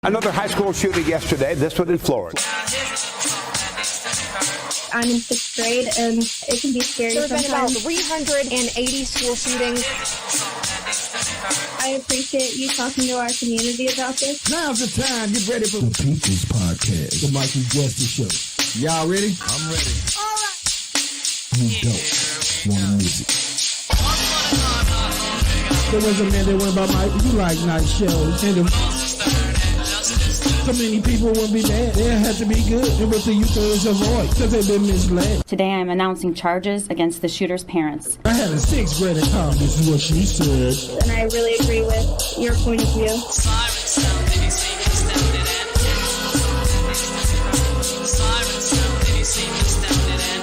Another high school shooting yesterday, this one in Florida. I'm in 6th grade, and it can be scary sometimes. There have been about 380 school shootings. I appreciate you talking to our community about this. Now's the time. Get ready for the People's Podcast, the Mikey Justice Show. Y'all ready? I'm ready. All right. You don't want to miss it. There was a man that went by Mike. You like night shows. And so many people won't be bad. They have to be good. And what the youth is avoid because they've been misled. Today I'm announcing charges against the shooter's parents. I had a 6th grade at college. This is what she said. And I really agree with your point of view.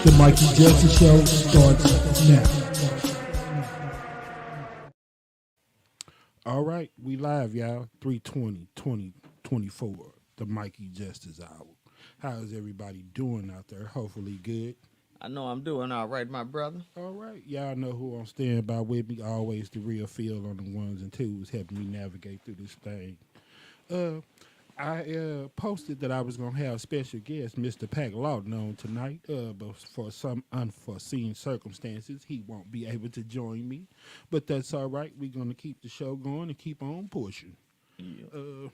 The Mikey Justice Show starts now. All right, we live, y'all. 3/20/2024, the Mikey Justice Hour. How is everybody doing out there? Hopefully good. I know I'm doing all right, my brother. All right, y'all know who I'm standing by with me. Always the real feel on the ones and twos, helping me navigate through this thing. I posted that I was going to have special guest, Mr. Pack Lawton, on tonight, but for some unforeseen circumstances, he won't be able to join me. But that's all right. We're going to keep the show going and keep on pushing. Yeah.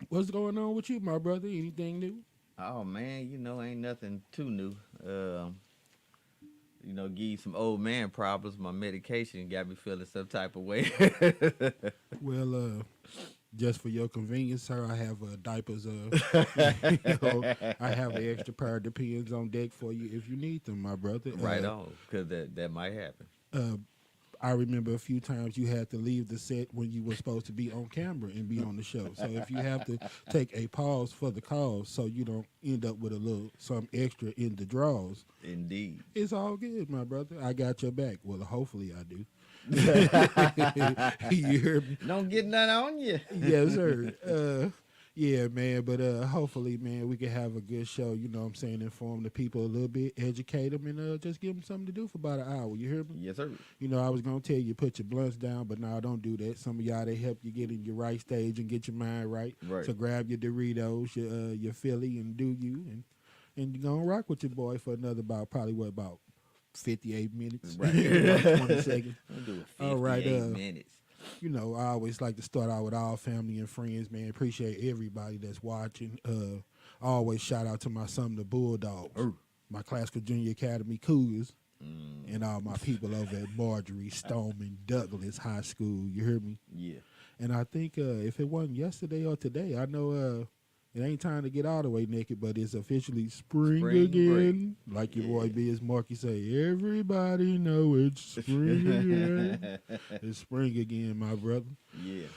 What's going on with you, my brother? Anything new? Oh, man, ain't nothing too new. Give you some old man problems. My medication got me feeling some type of way. Well, just for your convenience, sir, I have diapers. I have an extra pair of Depends on deck for you if you need them, my brother. Right on, because that might happen. I remember a few times you had to leave the set when you were supposed to be on camera and be on the show. So if you have to take a pause for the cause so you don't end up with some extra in the draws. Indeed. It's all good, my brother. I got your back. Well, hopefully I do. You hear me? Don't get none on you. Yes, sir. Yeah, man, but hopefully, man, we can have a good show, you know what I'm saying, inform the people a little bit, educate them, and just give them something to do for about an hour. You hear me? Yes, sir. I was going to tell you put your blunts down, but no, don't do that. Some of y'all, they help you get in your right stage and get your mind right. Right. So grab your Doritos, your Philly, and do you, and you're going to rock with your boy for another about 58 minutes, right. 20 seconds. I'll do it 58 all right, minutes. I always like to start out with all family and friends, man. Appreciate everybody that's watching. I always shout out to my son, the Bulldogs, my classical junior academy Cougars, and all my people over at Marjorie, Stoneman, Douglas High School. You hear me? Yeah. And I think if it wasn't yesterday or today, I know it ain't time to get all the way naked, but it's officially spring again. Break. Like your boy Biz Marky say, everybody know it's spring again. It's spring again, my brother. Yeah.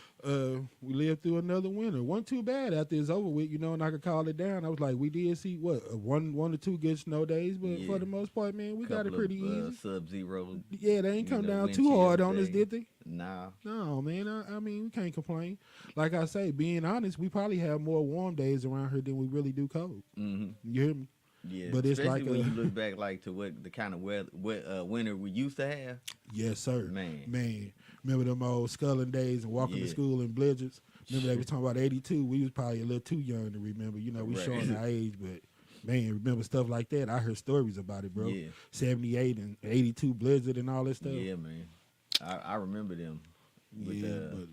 We lived through another winter. Wasn't too bad after it's over with, and I could call it down. I was like, we did see, one or two good snow days, but for the most part, man, we got it pretty easy. Sub-zero. Yeah, they ain't come down too hard on us, did they? Nah. No, man. I mean, we can't complain. Like I say, being honest, we probably have more warm days around here than we really do cold. Mm-hmm. You hear me? Yeah, but it's especially like when you look back like to what the kind of winter we used to have. Yes, sir. Man. Remember them old sculling days and walking to school in blizzards? Remember they was talking about 82? We was probably a little too young to remember. We showing our age, but man, remember stuff like that. I heard stories about it, bro. Yeah. 78 and 82 blizzard and all that stuff. Yeah, man. I remember them. With, but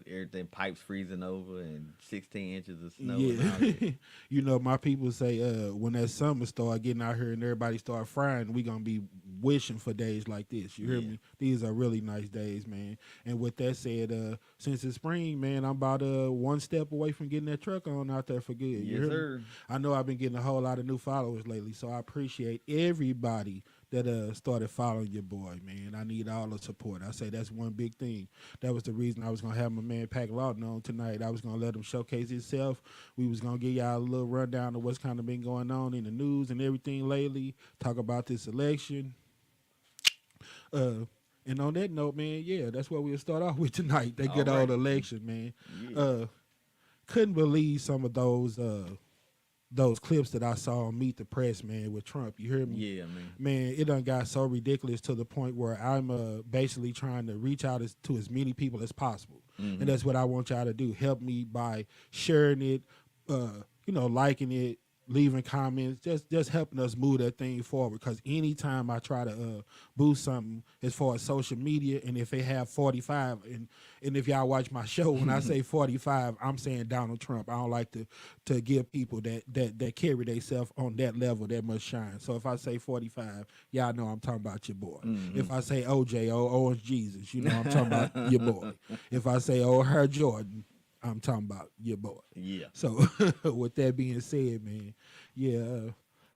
everything pipes freezing over and 16 inches of snow. Yeah. My people say when that summer start getting out here and everybody start frying, we going to be wishing for days like this. You hear me? These are really nice days, man. And with that said, since it's spring, man, I'm about one step away from getting that truck on out there for good. Yes, sir. I know I've been getting a whole lot of new followers lately, so I appreciate everybody that started following your boy, man. I need all the support. I say that's one big thing. That was the reason I was going to have my man Pack Lawton on tonight. I was going to let him showcase himself. We was going to give y'all a little rundown of what's kind of been going on in the news and everything lately, talk about this election. And on that note, man, yeah, that's what we'll start off with tonight, that good old election, man. Yeah. Couldn't believe some of those clips that I saw on Meet the Press, man, with Trump. You hear me? Yeah, man. Man, it done got so ridiculous to the point where I'm basically trying to reach out to as many people as possible. And that's what I want y'all to do. Help me by sharing it, liking it, leaving comments, just helping us move that thing forward. Because anytime I try to boost something as far as social media, and if they have 45, and if y'all watch my show, when I say 45, I'm saying Donald Trump. I don't like to give people that carry themselves on that level that much shine. So if I say 45, y'all know I'm talking about your boy. If I say OJ, Orange Jesus, you know I'm talking about your boy. If I say Her Jordan, I'm talking about your boy. Yeah. So with that being said, man,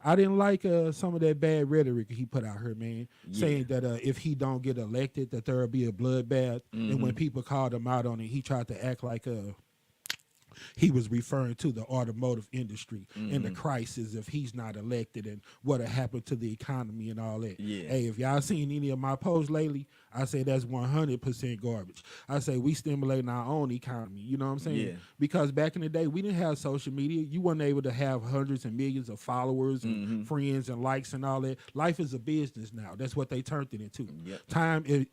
I didn't like some of that bad rhetoric he put out here, man, saying that if he don't get elected, that there'll be a bloodbath. And when people called him out on it, he tried to act like he was referring to the automotive industry and the crisis if he's not elected and what'll happen to the economy and all that. Yeah. Hey, if y'all seen any of my posts lately, I say that's 100% garbage. I say we stimulating our own economy. You know what I'm saying? Yeah. Because back in the day, we didn't have social media. You weren't able to have hundreds and millions of followers and friends and likes and all that. Life is a business now. That's what they turned it into. Yep.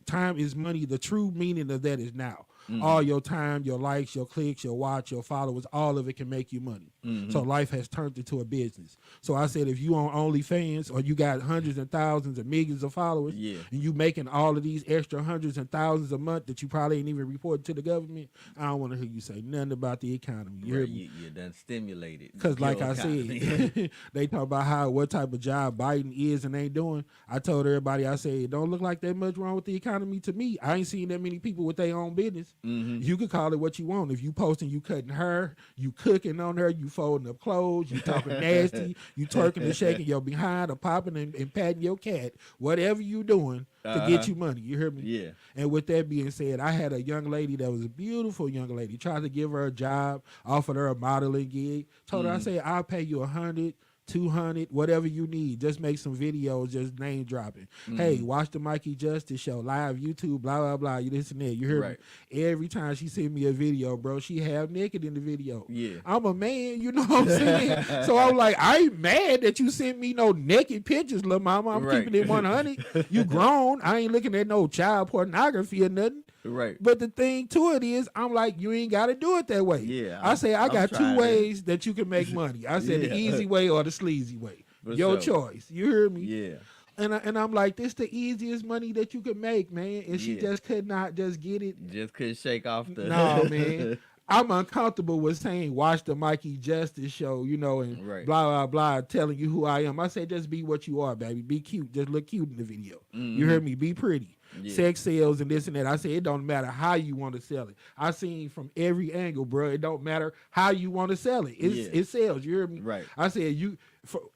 Time is money. The true meaning of that is now. All your time, your likes, your clicks, your watch, your followers, all of it can make you money. So life has turned into a business. So I said, if you on OnlyFans or you got hundreds and thousands and millions of followers, and you making all of these extra hundreds and thousands a month that you probably ain't even reported to the government, I don't want to hear you say nothing about the economy. You hear me? You're done stimulated. Because like I said, they talk about what type of job Biden is and ain't doing. I told everybody, I said, it don't look like that much wrong with the economy to me. I ain't seen that many people with their own business. You can call it what you want. If you posting, you cutting her, you cooking on her, you folding up clothes, you talking nasty, you twerking and shaking your behind or popping and patting your cat, whatever you doing to get you money. You hear me? Yeah. And with that being said, I had a young lady that was a beautiful young lady, tried to give her a job, offered her a modeling gig, told her, I said, I'll pay you 100, 200, whatever you need. Just make some videos, just name dropping. Hey, watch the Mikey Justice show, live YouTube, blah, blah, blah. You listen to that. You hear me? Every time she send me a video, bro, she half naked in the video. Yeah. I'm a man, you know what I'm saying? So I'm like, I ain't mad that you sent me no naked pictures, little mama. I'm keeping it 100. You grown. I ain't looking at no child pornography or nothing. Right. But the thing to it is, I'm like, you ain't got to do it that way. Yeah. I say, I got two trying ways that you can make money. I said the easy way or the sleazy way. Your choice. You hear me? Yeah. And I'm like, this the easiest money that you can make, man. And she just could not just get it. Just couldn't shake off the. No, man. I'm uncomfortable with saying, watch the Mikey Justice show, you know, and blah, blah, blah, telling you who I am. I say, just be what you are, baby. Be cute. Just look cute in the video. You hear me? Be pretty. Sex sells and this and that. I say, it don't matter how you want to sell it. I seen from every angle, bro. It don't matter how you want to sell it. It sells. You hear me? Right. I said,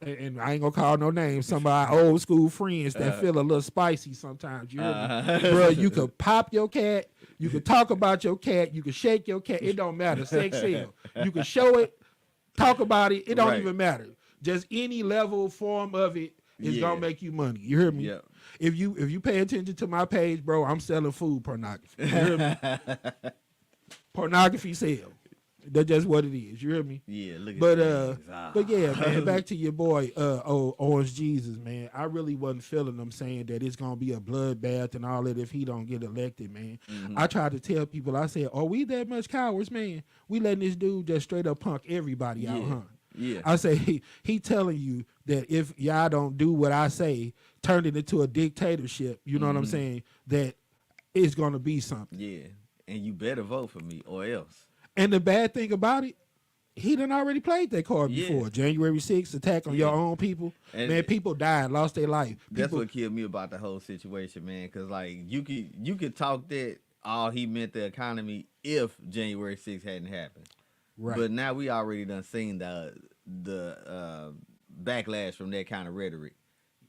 and I ain't gonna call no names. Some of our old school friends that feel a little spicy sometimes. You hear me? Bro, you could pop your cat. You could talk about your cat. You could shake your cat. It don't matter. Sex sell. You can show it, talk about it. It don't even matter. Just any level, form of it is gonna make you money. You hear me? Yeah. If you pay attention to my page, bro, I'm selling food pornography. You hear me? Pornography sale. That's just what it is. You hear me? Yeah, look at but yeah, man, back to your boy, Orange Jesus, man. I really wasn't feeling them saying that it's gonna be a bloodbath and all that if he don't get elected, man. I tried to tell people, I said, are we that much cowards, man? We letting this dude just straight up punk everybody out, huh? Yeah. I say he telling you that if y'all don't do what I say, turn it into a dictatorship, you know what I'm saying, that it's gonna be something. Yeah. And you better vote for me or else. And the bad thing about it, he done already played that card before. January 6th, attack on your own people. And man, people died, lost their life. That's what killed me about the whole situation, man. Because like you could talk that all he meant the economy if January 6th hadn't happened. Right. But now we already done seen the backlash from that kind of rhetoric.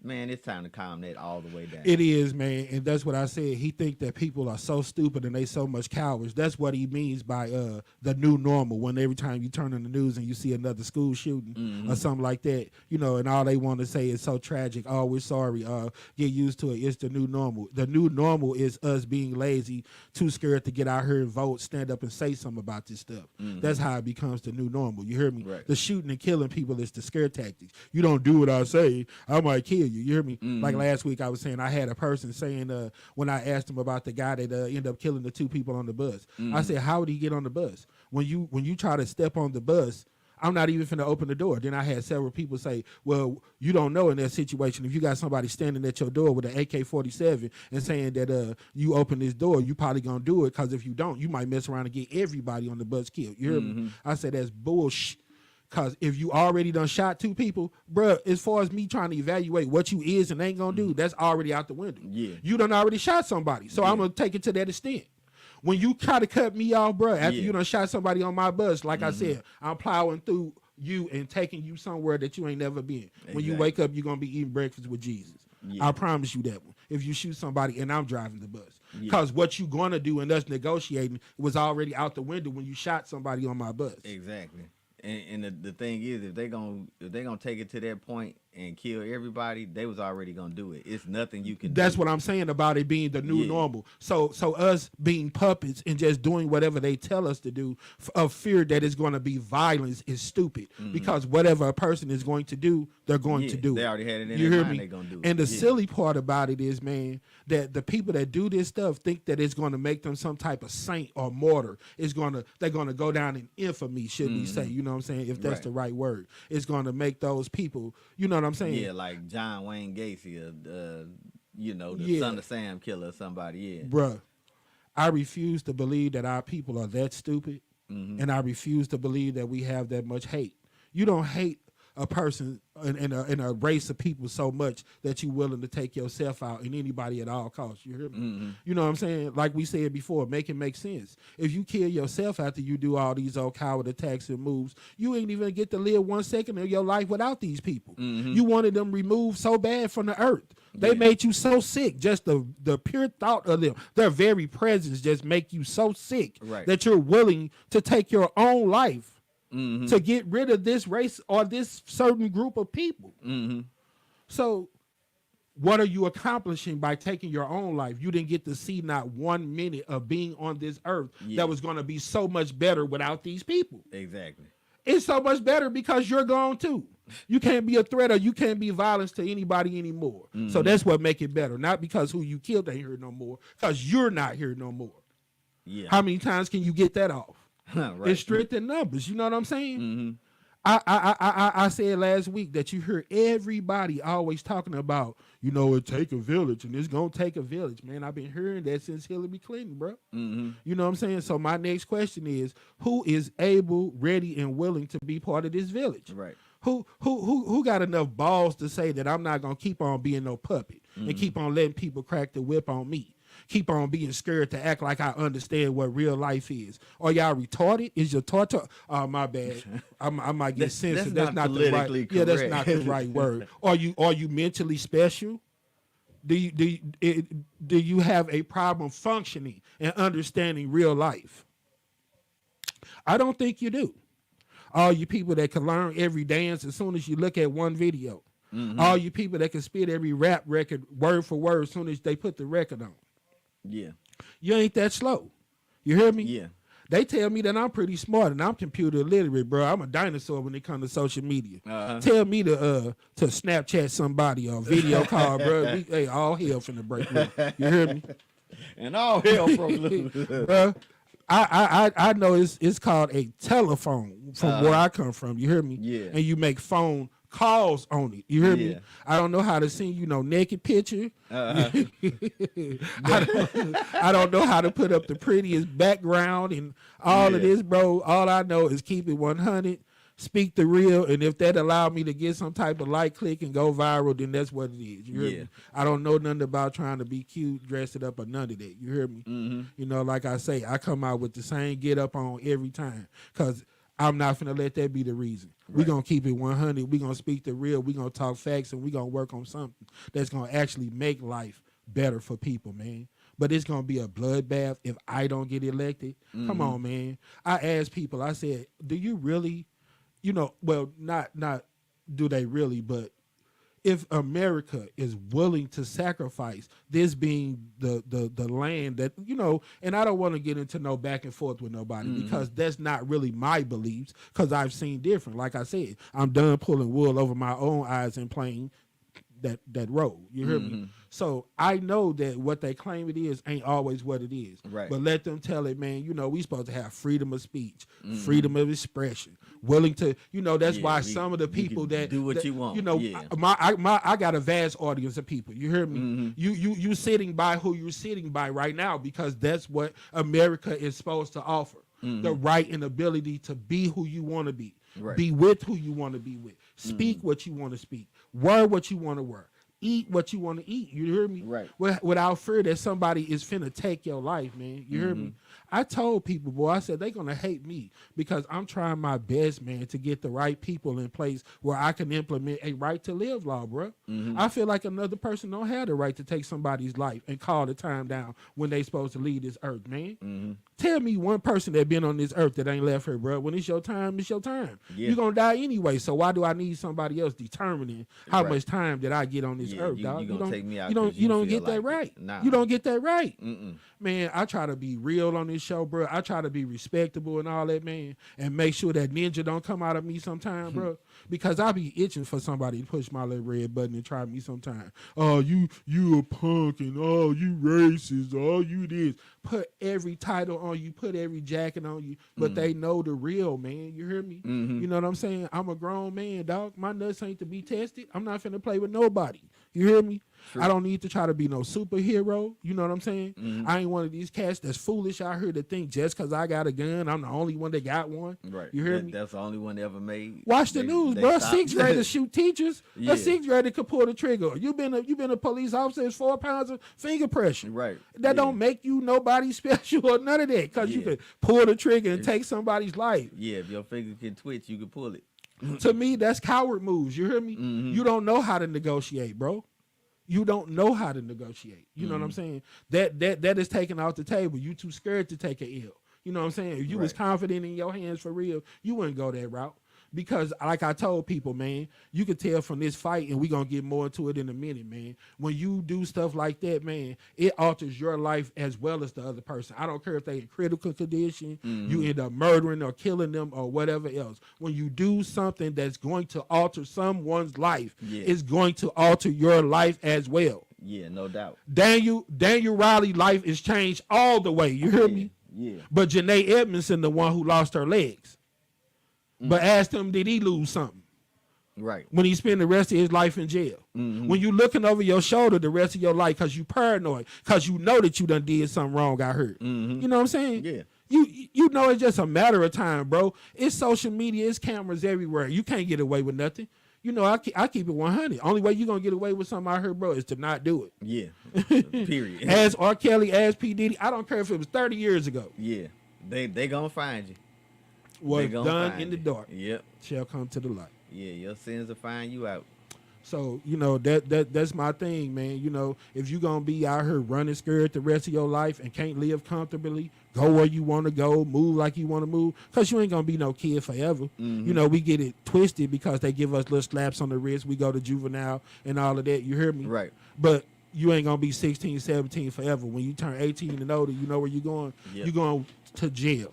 Man, it's time to calm that all the way down. It is, man, and that's what I said. He think that people are so stupid and they so much cowards. That's what he means by the new normal. When every time you turn on the news and you see another school shooting or something like that, you know, and all they want to say is so tragic. Oh, we're sorry. Get used to it. It's the new normal. The new normal is us being lazy, too scared to get out here and vote, stand up and say something about this stuff. That's how it becomes the new normal. You hear me? Right. The shooting and killing people is the scare tactics. You don't do what I say, I might kill you. you. You hear me? Like last week, I was saying I had a person saying when I asked him about the guy that ended up killing the 2 people on the bus. I said, how would he get on the bus? When you try to step on the bus, I'm not even finna open the door. Then I had several people say, well, you don't know in that situation. If you got somebody standing at your door with an AK-47 and saying that you open this door, you probably gonna do it, because if you don't, you might mess around and get everybody on the bus killed. You hear me? I said, that's bullshit. Because if you already done shot 2 people, bruh, as far as me trying to evaluate what you is and ain't gonna do, that's already out the window. Yeah. You done already shot somebody. So I'm gonna take it to that extent. When you try to cut me off, bro, after you done shot somebody on my bus, like I said, I'm plowing through you and taking you somewhere that you ain't never been. Exactly. When you wake up, you're going to be eating breakfast with Jesus. I promise you that one. If you shoot somebody and I'm driving the bus. Because what you going to do and us negotiating was already out the window when you shot somebody on my bus. Exactly. And the thing is, if they gonna take it to that point and kill everybody, they was already gonna do it. It's nothing you can do. That's what I'm saying about it being the new normal. So us being puppets and just doing whatever they tell us to do of fear that it's going to be violence is stupid. Because whatever a person is going to do, they're going to do it. They already had it in their mind. They're gonna do it. And the silly part about it is, man, that the people that do this stuff think that it's going to make them some type of saint or martyr. They're going to go down in infamy, should we say? You know what I'm saying? If that's the right word, it's going to make those people. You know what I'm saying? Yeah, like John Wayne Gacy, the son of Sam killer or somebody. Yeah, bruh, I refuse to believe that our people are that stupid, and I refuse to believe that we have that much hate. You don't hate a person in a race of people so much that you're willing to take yourself out and anybody at all costs. You hear me? You know what I'm saying? Like we said before, make it make sense. If you kill yourself after you do all these old coward attacks and moves, you ain't even get to live 1 second of your life without these people. You wanted them removed so bad from the earth. They made you so sick. Just the pure thought of them, their very presence just make you so sick that you're willing to take your own life to get rid of this race or this certain group of people. So what are you accomplishing by taking your own life? You didn't get to see not 1 minute of being on this earth that was going to be so much better without these people. Exactly. It's so much better because you're gone too. You can't be a threat or you can't be violence to anybody anymore. So that's what make it better. Not because who you killed ain't here no more, because you're not here no more. How many times can you get that off? It's strict in numbers. You know what I'm saying? I said last week that you hear everybody always talking about, it take a village and it's going to take a village. Man, I've been hearing that since Hillary Clinton, bro. You know what I'm saying? So my next question is, who is able, ready, and willing to be part of this village? Right. Who got enough balls to say that I'm not going to keep on being no puppet and keep on letting people crack the whip on me? Keep on being scared to act like I understand what real life is. Are y'all retarded? Is your torture? Oh, my bad. I might get censored. That's not the right. Correct. Yeah, that's not the right word. Are you mentally special? Do you have a problem functioning and understanding real life? I don't think you do. All you people that can learn every dance as soon as you look at one video. All you people that can spit every rap record word for word as soon as they put the record on. Yeah. You ain't that slow. You hear me? Yeah. They tell me that I'm pretty smart and I'm computer illiterate, bro. I'm a dinosaur when it comes to social media. Tell me to Snapchat somebody or video call, bro. Hey, all hell finna break loose. You hear me? And all hell broke loose. Bro, I know it's called a telephone from where I come from. You hear me? Yeah. And you make phone calls on it. You hear me? I don't know how to send naked picture. I don't know how to put up the prettiest background and all of this, bro. All I know is keep it 100, speak the real, and if that allow me to get some type of like click and go viral, then that's what it is. You hear me? I don't know nothing about trying to be cute, dress it up, or none of that. You hear me? Like I say, I come out with the same get up on every time because I'm not finna let that be the reason. We're going to keep it 100. We're going to speak the real. We're going to talk facts, and we're going to work on something that's going to actually make life better for people, man. But it's going to be a bloodbath if I don't get elected. Come on, man. I asked people, I said, do you really, well, not do they really, but if America is willing to sacrifice this being the land that, and I don't want to get into no back and forth with nobody because that's not really my beliefs because I've seen different. Like I said, I'm done pulling wool over my own eyes and playing that road. You hear me? So I know that what they claim it is ain't always what it is. Right. But let them tell it, man. You know, we supposed to have freedom of speech, freedom of expression, willing to. You know, that's why some of the people that do what that, you want. You know, I got a vast audience of people. You hear me? You sitting by who you're sitting by right now because that's what America is supposed to offer. The right and ability to be who you want to be. Right. Be with who you want to be with. Speak what you want to speak. Wear what you want to wear. Eat what you want to eat. You hear me? Right. Without fear that somebody is finna take your life, man. You hear me? I told people, boy, I said they're gonna hate me because I'm trying my best, man, to get the right people in place where I can implement a right to live law, bro. I feel like another person don't have the right to take somebody's life and call the time down when they supposed to leave this earth, man. Tell me one person that been on this earth that ain't left here, bro. When it's your time, it's your time. You're gonna die anyway. So why do I need somebody else determining how much time that I get on this earth, dog? You don't take me out. You don't get that right. Nah. You don't get that right. Man, I try to be real on this show, bro. I try to be respectable and all that, man, and make sure that ninja don't come out of me sometime, bro. Because I be itching for somebody to push my little red button and try me sometime. Oh, you a punk and oh, you racist. Oh, you this. Put every title on you. Put every jacket on you. But they know the real, man. You hear me? You know what I'm saying? I'm a grown man, dog. My nuts ain't to be tested. I'm not finna play with nobody. You hear me? True. I don't need to try to be no superhero. You know what I'm saying? I ain't one of these cats that's foolish out here to think just because I got a gun, I'm the only one that got one. Right. You hear me? That's the only one ever made. Watch the news, bro. Sixth graders shoot teachers. Yeah. A sixth grader could pull the trigger. You been a police officer. It's 4 pounds of finger pressure. Right. That don't make you nobody special or none of that because you could pull the trigger and take somebody's life. Yeah, if your finger can twitch, you can pull it. To me, that's coward moves. You hear me? You don't know how to negotiate, bro. You don't know how to negotiate. You know what I'm saying? That is taken off the table. You too scared to take a L. You know what I'm saying? If you was confident in your hands for real, you wouldn't go that route. Because like I told people, man, you could tell from this fight, and we're going to get more into it in a minute, man. When you do stuff like that, man, it alters your life as well as the other person. I don't care if they in critical condition, you end up murdering or killing them or whatever else. When you do something that's going to alter someone's life, it's going to alter your life as well. Yeah, no doubt. Daniel Riley's life is changed all the way. You hear me? Yeah. But Janae Edmondson, the one who lost her legs. But ask him, did he lose something? Right. When he spent the rest of his life in jail. When you looking over your shoulder the rest of your life because you paranoid, because you know that you done did something wrong, got hurt. You know what I'm saying? Yeah. You know it's just a matter of time, bro. It's social media, it's cameras everywhere. You can't get away with nothing. You know, I keep it 100. Only way you're going to get away with something I heard, bro, is to not do it. Yeah. Period. As R. Kelly, as P. Diddy, I don't care if it was 30 years ago. Yeah. They going to find you. What's done in the dark shall come to the light. Yeah, your sins will find you out. So, you know, that's my thing, man. You know, if you're going to be out here running scared the rest of your life and can't live comfortably, go where you want to go, move like you want to move, because you ain't going to be no kid forever. You know, we get it twisted because they give us little slaps on the wrist. We go to juvenile and all of that. You hear me? Right. But you ain't going to be 16, 17 forever. When you turn 18 and older, you know where you're going? You're going to jail.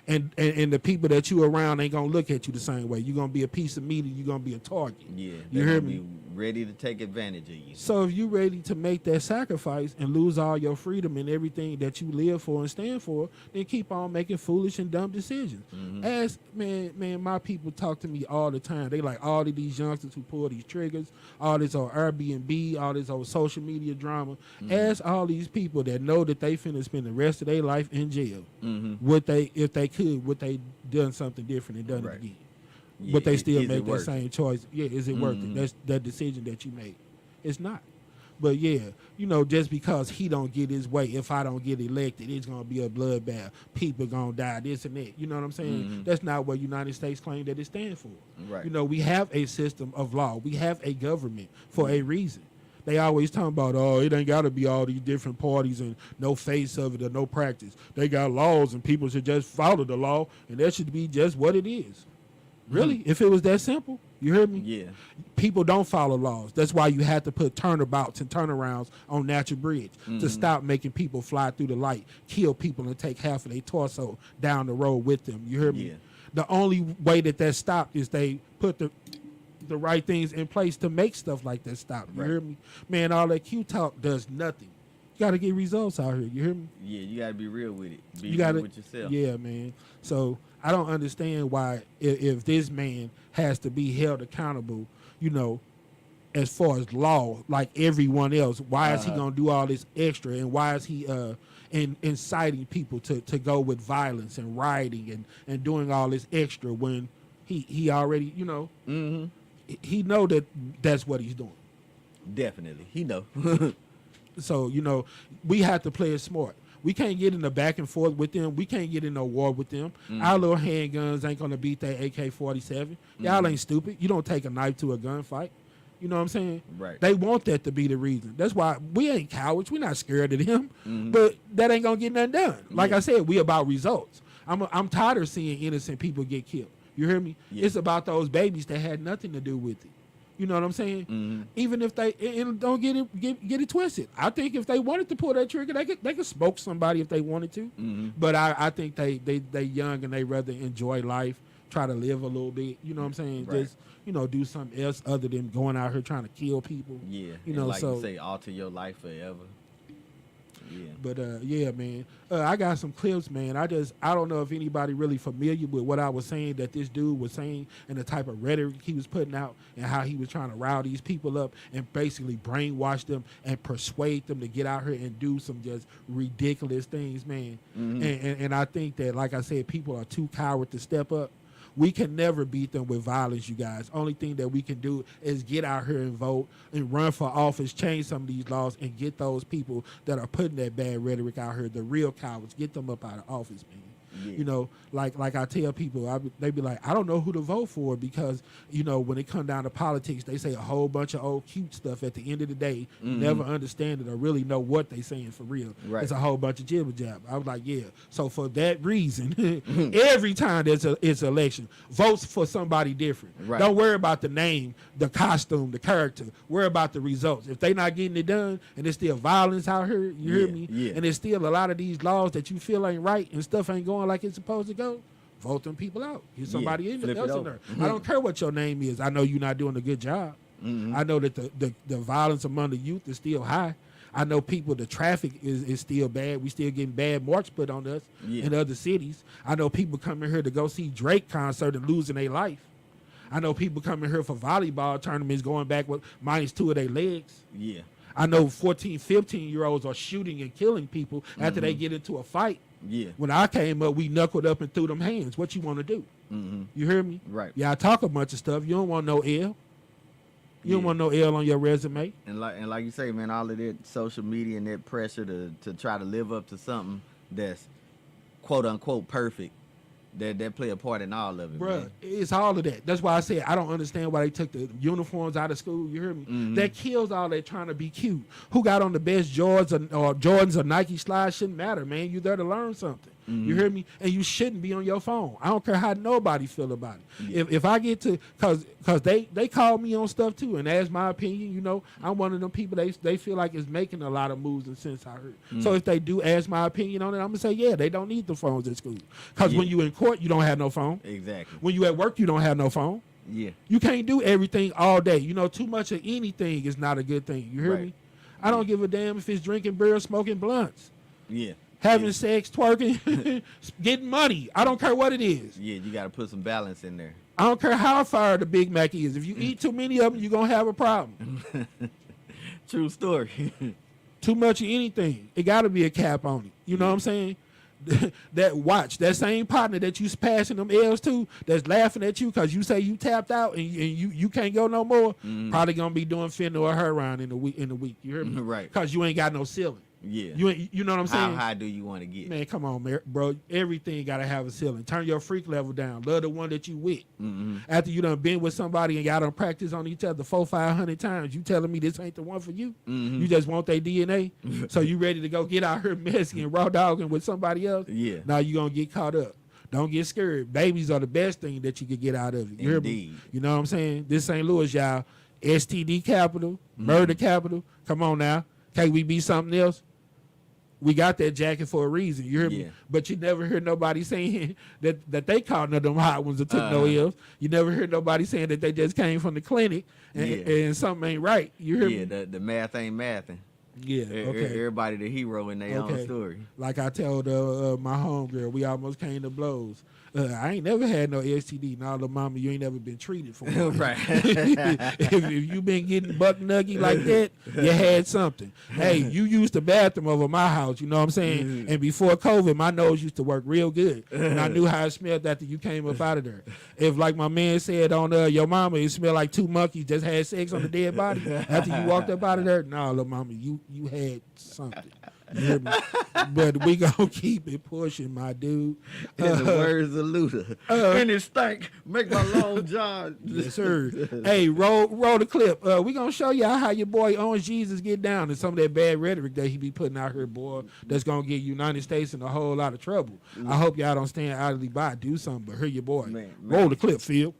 And the people that you around ain't gonna look at you the same way. You're gonna be a piece of meat and you're gonna be a target. Yeah, you hear me? Be ready to take advantage of you. So if you ready to make that sacrifice and lose all your freedom and everything that you live for and stand for, then keep on making foolish and dumb decisions. As man, my people talk to me all the time. They like all of these youngsters who pull these triggers, all this on Airbnb, all this on social media drama. Ask all these people that know that they finna spend the rest of their life in jail. Would they, if they would they done something different and done it again? Yeah, but they still is make it that worth same choice. Yeah, is it worth it? That's that decision that you made. It's not. But yeah, you know, just because he don't get his way, if I don't get elected, it's gonna be a bloodbath. People gonna die, this and that. You know what I'm saying? That's not what United States claim that it stands for. Right. You know, we have a system of law. We have a government for a reason. They always talking about, oh, it ain't got to be all these different parties and no face of it or no practice. They got laws and people should just follow the law, and that should be just what it is. Really? If it was that simple, you heard me? Yeah. People don't follow laws. That's why you have to put turnabouts and turnarounds on Natural Bridge to stop making people fly through the light, kill people, and take half of their torso down the road with them. You hear me? Yeah. The only way that stopped is they put the the right things in place to make stuff like that stop. You hear me? Man, all that Q talk does nothing. You got to get results out here. You hear me? Yeah, you got to be real with it. Be you gotta, real with yourself. Yeah, man. So I don't understand why if this man has to be held accountable, you know, as far as law, like everyone else, why is he going to do all this extra, and why is he inciting people to go with violence and rioting and doing all this extra when he already, you know, he know that's what he's doing. Definitely. He know. So, you know, we have to play it smart. We can't get in the back and forth with them. We can't get in no war with them. Our little handguns ain't going to beat that AK-47. Y'all ain't stupid. You don't take a knife to a gunfight. You know what I'm saying? Right. They want that to be the reason. That's why we ain't cowards. We're not scared of them. But that ain't going to get nothing done. Like I said, we about results. I'm tired of seeing innocent people get killed. You hear me? Yeah. It's about those babies that had nothing to do with it. You know what I'm saying? Even if they don't get it twisted. I think if they wanted to pull that trigger, they could smoke somebody if they wanted to. But I think they young and they rather enjoy life, try to live a little bit. You know what I'm saying? Right. Just, you know, do something else other than going out here trying to kill people. Yeah. You know, like so you say, alter your life forever. Yeah. But yeah, man, I got some clips, man. I don't know if anybody really familiar with what I was saying that this dude was saying and the type of rhetoric he was putting out and how he was trying to rile these people up and basically brainwash them and persuade them to get out here and do some just ridiculous things, man. And I think that, like I said, people are too coward to step up. We can never beat them with violence, you guys. Only thing that we can do is get out here and vote and run for office, change some of these laws, and get those people that are putting that bad rhetoric out here, the real cowards, get them up out of office, man. Yeah. You know, like I tell people, they be like, I don't know who to vote for because, you know, when it come down to politics, they say a whole bunch of old cute stuff at the end of the day, never understand it or really know what they saying for real. Right. It's a whole bunch of jibber jab. I was like, yeah. So for that reason, every time it's election, votes for somebody different. Right. Don't worry about the name, the costume, the character. Worry about the results. If they not getting it done and there's still violence out here, you hear me? Yeah. And there's still a lot of these laws that you feel ain't right and stuff ain't going like it's supposed to go, vote them people out. Get somebody else in there. I don't care what your name is. I know you're not doing a good job. I know that the violence among the youth is still high. I know the traffic is still bad. We still getting bad marks put on us in other cities. I know people coming here to go see Drake concert and losing their life. I know people coming here for volleyball tournaments going back with -2 of their legs. Yeah. I know 14, 15-year-olds are shooting and killing people after they get into a fight. Yeah. When I came up, we knuckled up and threw them hands. What you want to do? You hear me? Right. Yeah, I talk a bunch of stuff. You don't want no L. You don't want no L on your resume. And like you say, man, all of that social media and that pressure to try to live up to something that's quote unquote perfect. That play a part in all of it, bruh. It's all of that. That's why I said I don't understand why they took the uniforms out of school. You hear me? That kills all that trying to be cute. Who got on the best Jordans or Nike slides shouldn't matter, man. You there to learn something. You hear me? And you shouldn't be on your phone. I don't care how nobody feel about it. Yeah. If I get to, cause they call me on stuff too and ask my opinion. You know, I'm one of them people they feel like is making a lot of moves and sense I heard. So if they do ask my opinion on it, I'm gonna say yeah, they don't need the phones at school. Cause when you in court, you don't have no phone. Exactly. When you at work, you don't have no phone. Yeah. You can't do everything all day. You know, too much of anything is not a good thing. You hear me? I don't give a damn if it's drinking beer, smoking blunts. Yeah. Having sex, twerking, getting money. I don't care what it is. Yeah, you got to put some balance in there. I don't care how far the Big Mac is. If you eat too many of them, you're going to have a problem. True story. Too much of anything. It got to be a cap on it. You know what I'm saying? That same partner that you passing them L's to, that's laughing at you because you say you tapped out and you can't go no more, probably going to be doing fentanyl or heroin in the week. You hear me? Right. Because you ain't got no ceiling. Yeah. You know what I'm saying? How high do you want to get? Man, come on, bro. Everything got to have a ceiling. Turn your freak level down. Love the one that you with. After you done been with somebody and y'all done practice on each other 400-500 times, you telling me this ain't the one for you? You just want their DNA? So you ready to go get out here messy and raw dogging with somebody else? Yeah. Now you going to get caught up. Don't get scared. Babies are the best thing that you could get out of it. You hear me? You know what I'm saying? This St. Louis, y'all, STD capital, murder capital. Come on now. Can't we be something else? we got that jacket for a reason. You hear me? But you never hear nobody saying that they caught none of them hot ones or took no L's. You never hear nobody saying that they just came from the clinic and something ain't right. You hear me? The math ain't mathing. Yeah, okay. Everybody the hero in their own story. Like I told my homegirl, we almost came to blows. I ain't never had no STD. Now, little mama, you ain't never been treated for it. Right. if you been getting buck nuggy like that, you had something. Hey, you used the bathroom over my house, you know what I'm saying? And before COVID, my nose used to work real good. And I knew how it smelled after you came up out of there. If, like my man said on your mama, it smelled like two monkeys just had sex on the dead body after you walked up out of there, no, little mama, you had something. You hear me? But we gonna keep it pushing, my dude. In the words of Luda, and it stank. Make my long john. Yes, sir. Hey, roll the clip. We gonna show y'all how your boy Orange Jesus get down and some of that bad rhetoric that he be putting out here, boy. That's gonna get United States in a whole lot of trouble. I hope y'all don't stand idly by. Do something, but hear your boy. Man. Roll the clip, Phil.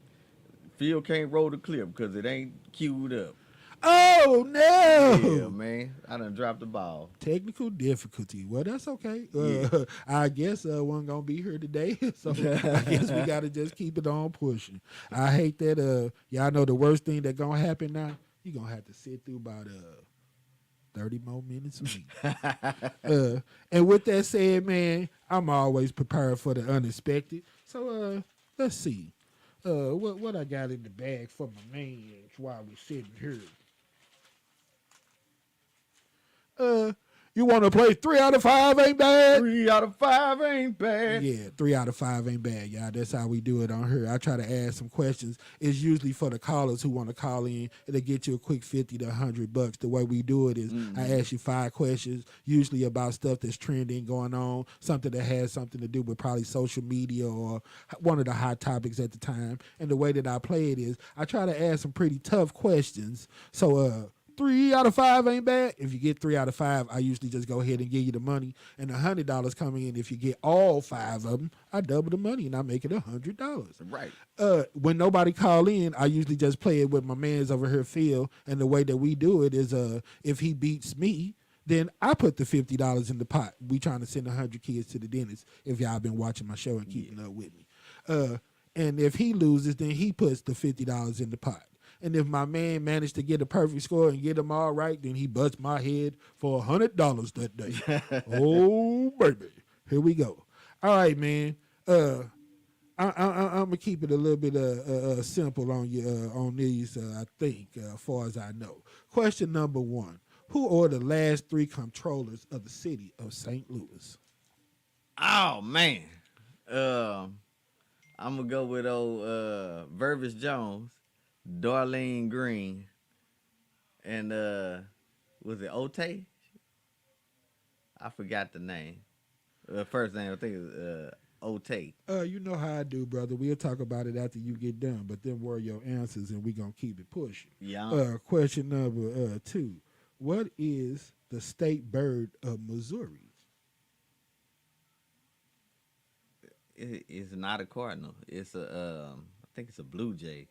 Phil can't roll the clip because it ain't queued up. Oh, no. Yeah, man. I done dropped the ball. Technical difficulty. Well, that's okay. I guess one going to be here today, so I guess we got to just keep it on pushing. I hate that. Y'all know the worst thing that going to happen now? You're going to have to sit through about 30 more minutes of me. And with that said, man, I'm always prepared for the unexpected. So let's see. What I got in the bag for my man while we sitting here. You want to play 3 out of 5 ain't bad? 3 out of 5 ain't bad. Yeah, 3 out of 5 ain't bad, y'all. That's how we do it on here. I try to ask some questions. It's usually for the callers who want to call in. It'll get you a quick $50 to $100. The way we do it is I ask you 5 questions, usually about stuff that's trending, going on, something that has something to do with probably social media or one of the hot topics at the time. And the way that I play it is I try to ask some pretty tough questions. So, 3 out of 5 ain't bad. If you get 3 out of 5, I usually just go ahead and give you the money. And $100 coming in. If you get all 5 of them, I double the money and I make it $100. Right. When nobody call in, I usually just play it with my mans over here, Phil. And the way that we do it is, if he beats me, then I put the $50 in the pot. We trying to send 100 kids to the dentist. If y'all been watching my show and keeping up with me. And if he loses, then he puts the $50 in the pot. And if my man managed to get a perfect score and get them all right, then he busts my head for $100 that day. Oh, baby. Here we go. All right, man. I'm going to keep it a little bit simple on you on these, I think, as far as I know. Question number 1. Who are the last 3 controllers of the city of St. Louis? Oh, man. I'm going to go with old Vervis Jones. Darlene Green, and was it Ote? I forgot the name. First name I think is Ote. You know how I do, brother. We'll talk about it after you get done, but them were your answers, and we're gonna keep it pushing. Yeah. Question number 2: What is the state bird of Missouri? It's not a cardinal. It's I think it's a blue jay.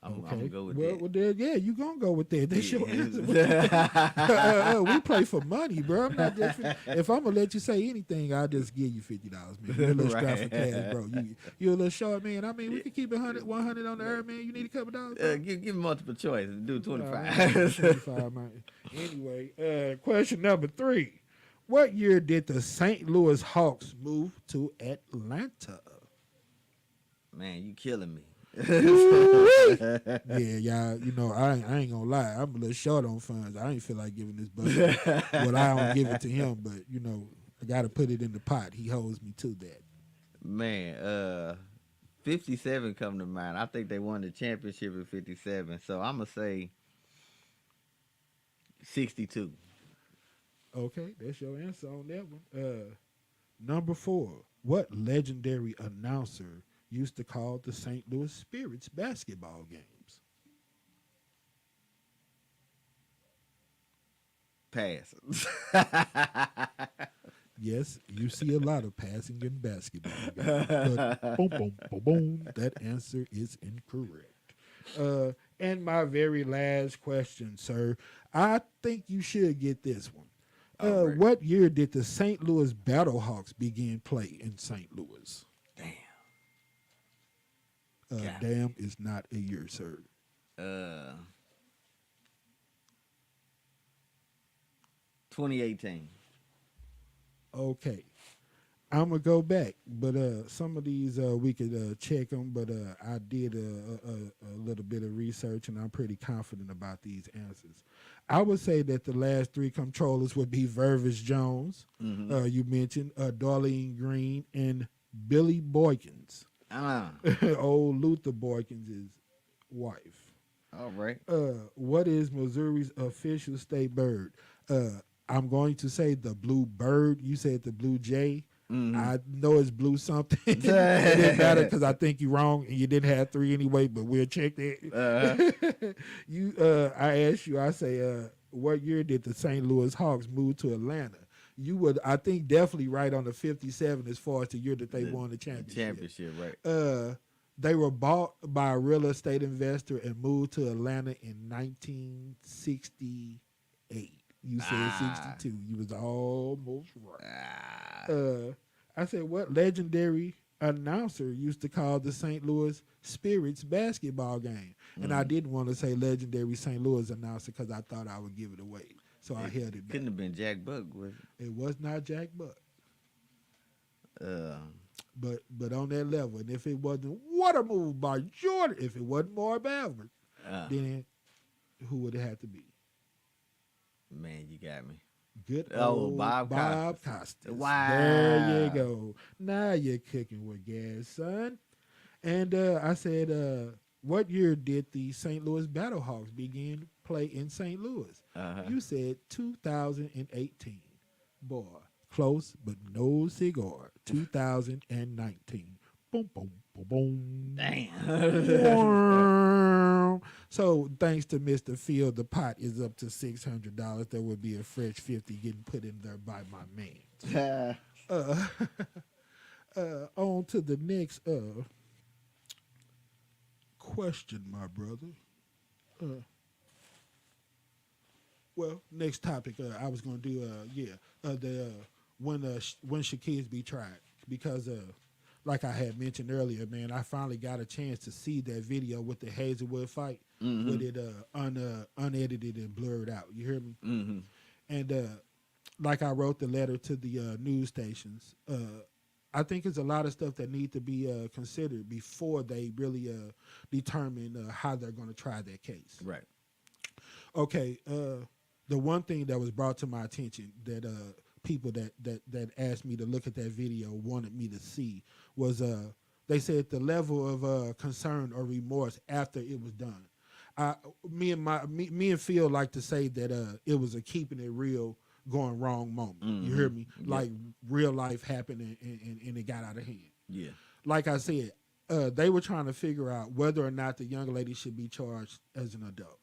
I'm gonna go with that. Well, yeah, you gonna go with that. That's your answer. We play for money, bro. I'm not just. If I'm gonna let you say anything, I'll just give you $50, man. You're a little strapped for cash, bro. You're a little short, man. I mean, we can keep it 100 on the air, man. You need a couple dollars. Give me multiple choice. Do 25. 25, man. Anyway, question number 3: What year did the St. Louis Hawks move to Atlanta? Man, you killing me. Yeah, y'all, you know, I ain't gonna lie. I'm a little short on funds. I ain't feel like giving this budget. Well, I don't give it to him, but, you know, I got to put it in the pot. He holds me to that. Man, 57 come to mind. I think they won the championship in 57. So I'm going to say 62. Okay, that's your answer on that one. Number 4, what legendary announcer used to call the St. Louis Spirits basketball games? Pass. Yes, you see a lot of passing in basketball games. But boom, boom, boom, boom, that answer is incorrect. And my very last question, sir. I think you should get this one. Right. What year did the St. Louis Battlehawks begin play in St. Louis? Damn is not a year, sir. 2018. Okay. I'm gonna go back, but some of these we could check them. But I did a little bit of research, and I'm pretty confident about these answers. I would say that the last three controllers would be Vervis Jones. You mentioned Darlene Green and Billy Boykins. Old Luther Boykins' wife. All right. What is Missouri's official state bird? I'm going to say the blue bird. You said the blue jay. I know it's blue something. It didn't matter because I think you're wrong and you didn't have three anyway, but we'll check that. I asked you, I say, what year did the St. Louis Hawks move to Atlanta? You would, I think, definitely right on the 57 as far as the year that they won the championship. Right. They were bought by a real estate investor and moved to Atlanta in 1968. You said 62. You was almost right. I said, what legendary announcer used to call the St. Louis Spirits basketball game? And I didn't want to say legendary St. Louis announcer because I thought I would give it away. So I held it back. Couldn't have been Jack Buck, was it? It was not Jack Buck. But on that level, and if it wasn't what a move by Jordan, if it wasn't Marv Albert, then who would it have to be? Man, you got me. Good old Bob Costas. Wow. There you go. Now you're cooking with gas, son. And I said, what year did the St. Louis Battlehawks begin play in St. Louis? You said 2018. Boy, close, but no cigar. 2019. Boom, boom, boom, boom. Damn. So thanks to Mr. Field, the pot is up to $600. There would be a fresh 50 getting put in there by my man. On to the next question, my brother. Well, next topic. I was gonna do when should kids be tried? Because like I had mentioned earlier, man, I finally got a chance to see that video with the Hazelwood fight with it unedited and blurred out. You hear me? And like I wrote the letter to the news stations, I think it's a lot of stuff that need to be considered before they really determine how they're going to try that case. Right. Okay. The one thing that was brought to my attention that people that asked me to look at that video wanted me to see was they said the level of concern or remorse after it was done. Me and Phil like to say that it was a keeping it real going wrong moment. You hear me? Like real life happened and it got out of hand. Yeah. Like I said, they were trying to figure out whether or not the young lady should be charged as an adult.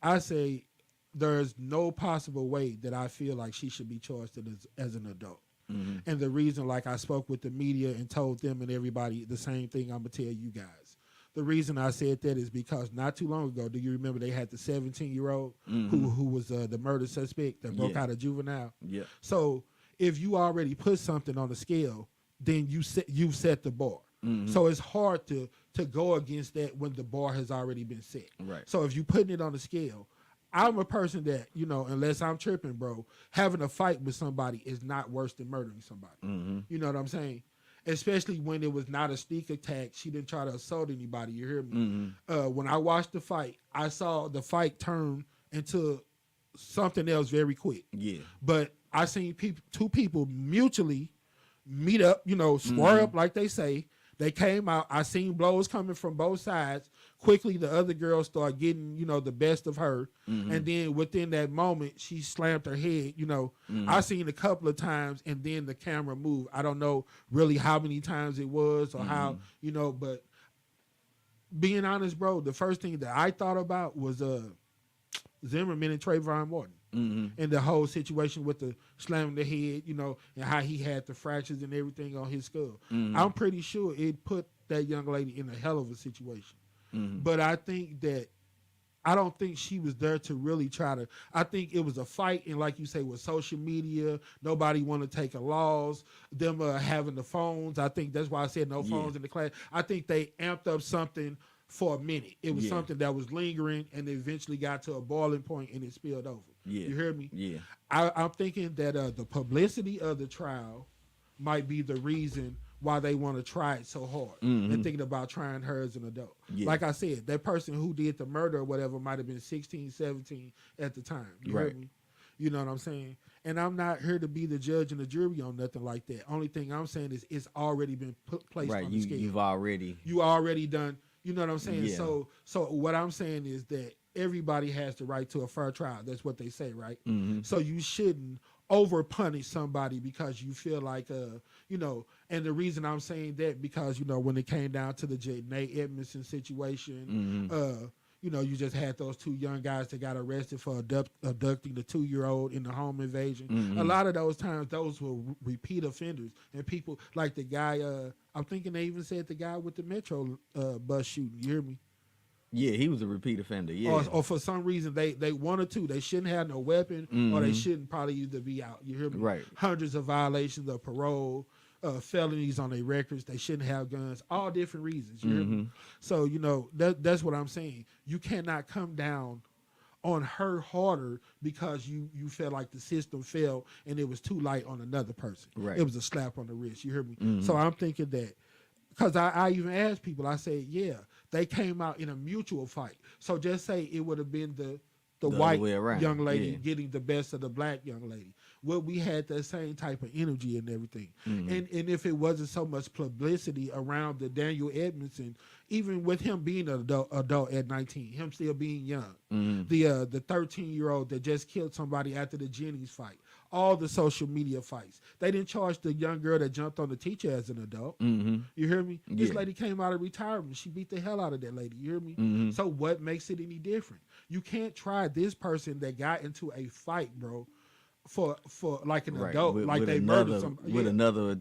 I say there's no possible way that I feel like she should be charged as an adult. And the reason, like I spoke with the media and told them and everybody the same thing I'm going to tell you guys. The reason I said that is because not too long ago, do you remember they had the 17-year-old who was the murder suspect that broke out of juvenile? Yeah. So if you already put something on the scale, then you've set the bar. So it's hard to go against that when the bar has already been set. Right. So if you're putting it on the scale, I'm a person that, unless I'm tripping, bro, having a fight with somebody is not worse than murdering somebody. You know what I'm saying? Especially when it was not a sneak attack. She didn't try to assault anybody. You hear me? When I watched the fight, I saw the fight turn into something else very quick. Yeah. But I seen two people mutually meet up, square up like they say. They came out. I seen blows coming from both sides. Quickly, the other girl started getting, the best of her. And then within that moment, she slammed her head. I seen a couple of times, and then the camera moved. I don't know really how many times it was or how, but being honest, bro, the first thing that I thought about was Zimmerman and Trayvon Martin. And the whole situation with the slamming the head, and how he had the fractures and everything on his skull. I'm pretty sure it put that young lady in a hell of a situation. But I think that I don't think she was there to really try to. I think it was a fight, and like you say, with social media, nobody want to take a loss. Them having the phones. I think that's why I said no phones in the class. I think they amped up something for a minute. It was something that was lingering, and it eventually got to a boiling point, and it spilled over. Yeah. You hear me? Yeah. I'm thinking that the publicity of the trial might be the reason why they want to try it so hard. They're thinking about trying her as an adult. Yeah. Like I said, that person who did the murder or whatever might have been 16, 17 at the time. You hear me? You know what I'm saying? And I'm not here to be the judge and the jury on nothing like that. Only thing I'm saying is it's already been placed on the scale. You already done. You know what I'm saying? Yeah. So what I'm saying is that everybody has the right to a fair trial. That's what they say, right? So you shouldn't over punish somebody because you feel like and the reason I'm saying that because when it came down to the Janae Edmondson situation, you just had those two young guys that got arrested for abducting the 2-year-old in the home invasion. A lot of those times those were repeat offenders, and people like the guy I'm thinking they even said the guy with the Metro bus shooting. You hear me? Yeah, he was a repeat offender. Yeah, or for some reason they wanted to. They shouldn't have no weapon, or they shouldn't probably either be out. You hear me? Right. Hundreds of violations of parole, felonies on their records. They shouldn't have guns. All different reasons. You hear me? So that's what I'm saying. You cannot come down on her harder because you felt like the system failed and it was too light on another person. Right. It was a slap on the wrist. You hear me? So I'm thinking that. Because I even asked people, I said, yeah, they came out in a mutual fight. So just say it would have been the white young lady getting the best of the black young lady. Well, we had that same type of energy and everything. And if it wasn't so much publicity around the Daniel Edmondson, even with him being an adult at 19, him still being young, the 13-year-old that just killed somebody after the Jennings fight, all the social media fights. They didn't charge the young girl that jumped on the teacher as an adult. You hear me? Yeah. This lady came out of retirement. She beat the hell out of that lady. You hear me? So what makes it any different? You can't try this person that got into a fight, bro, for like an adult, like they murdered somebody. With another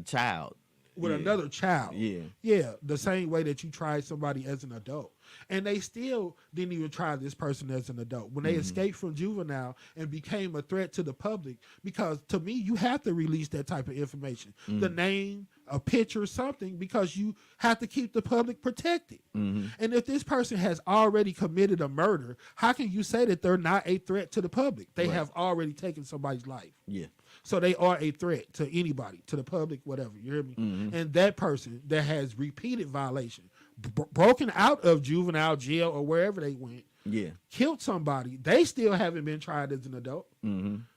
child. With another child. Yeah. Yeah, the same way that you tried somebody as an adult. And they still didn't even try this person as an adult. When they escaped from juvenile and became a threat to the public, because to me, you have to release that type of information. The name, a picture, something, because you have to keep the public protected. And if this person has already committed a murder, how can you say that they're not a threat to the public? They have already taken somebody's life. Yeah. So they are a threat to anybody, to the public, whatever. You hear me? And that person that has repeated violation, broken out of juvenile jail or wherever they went, killed somebody, they still haven't been tried as an adult.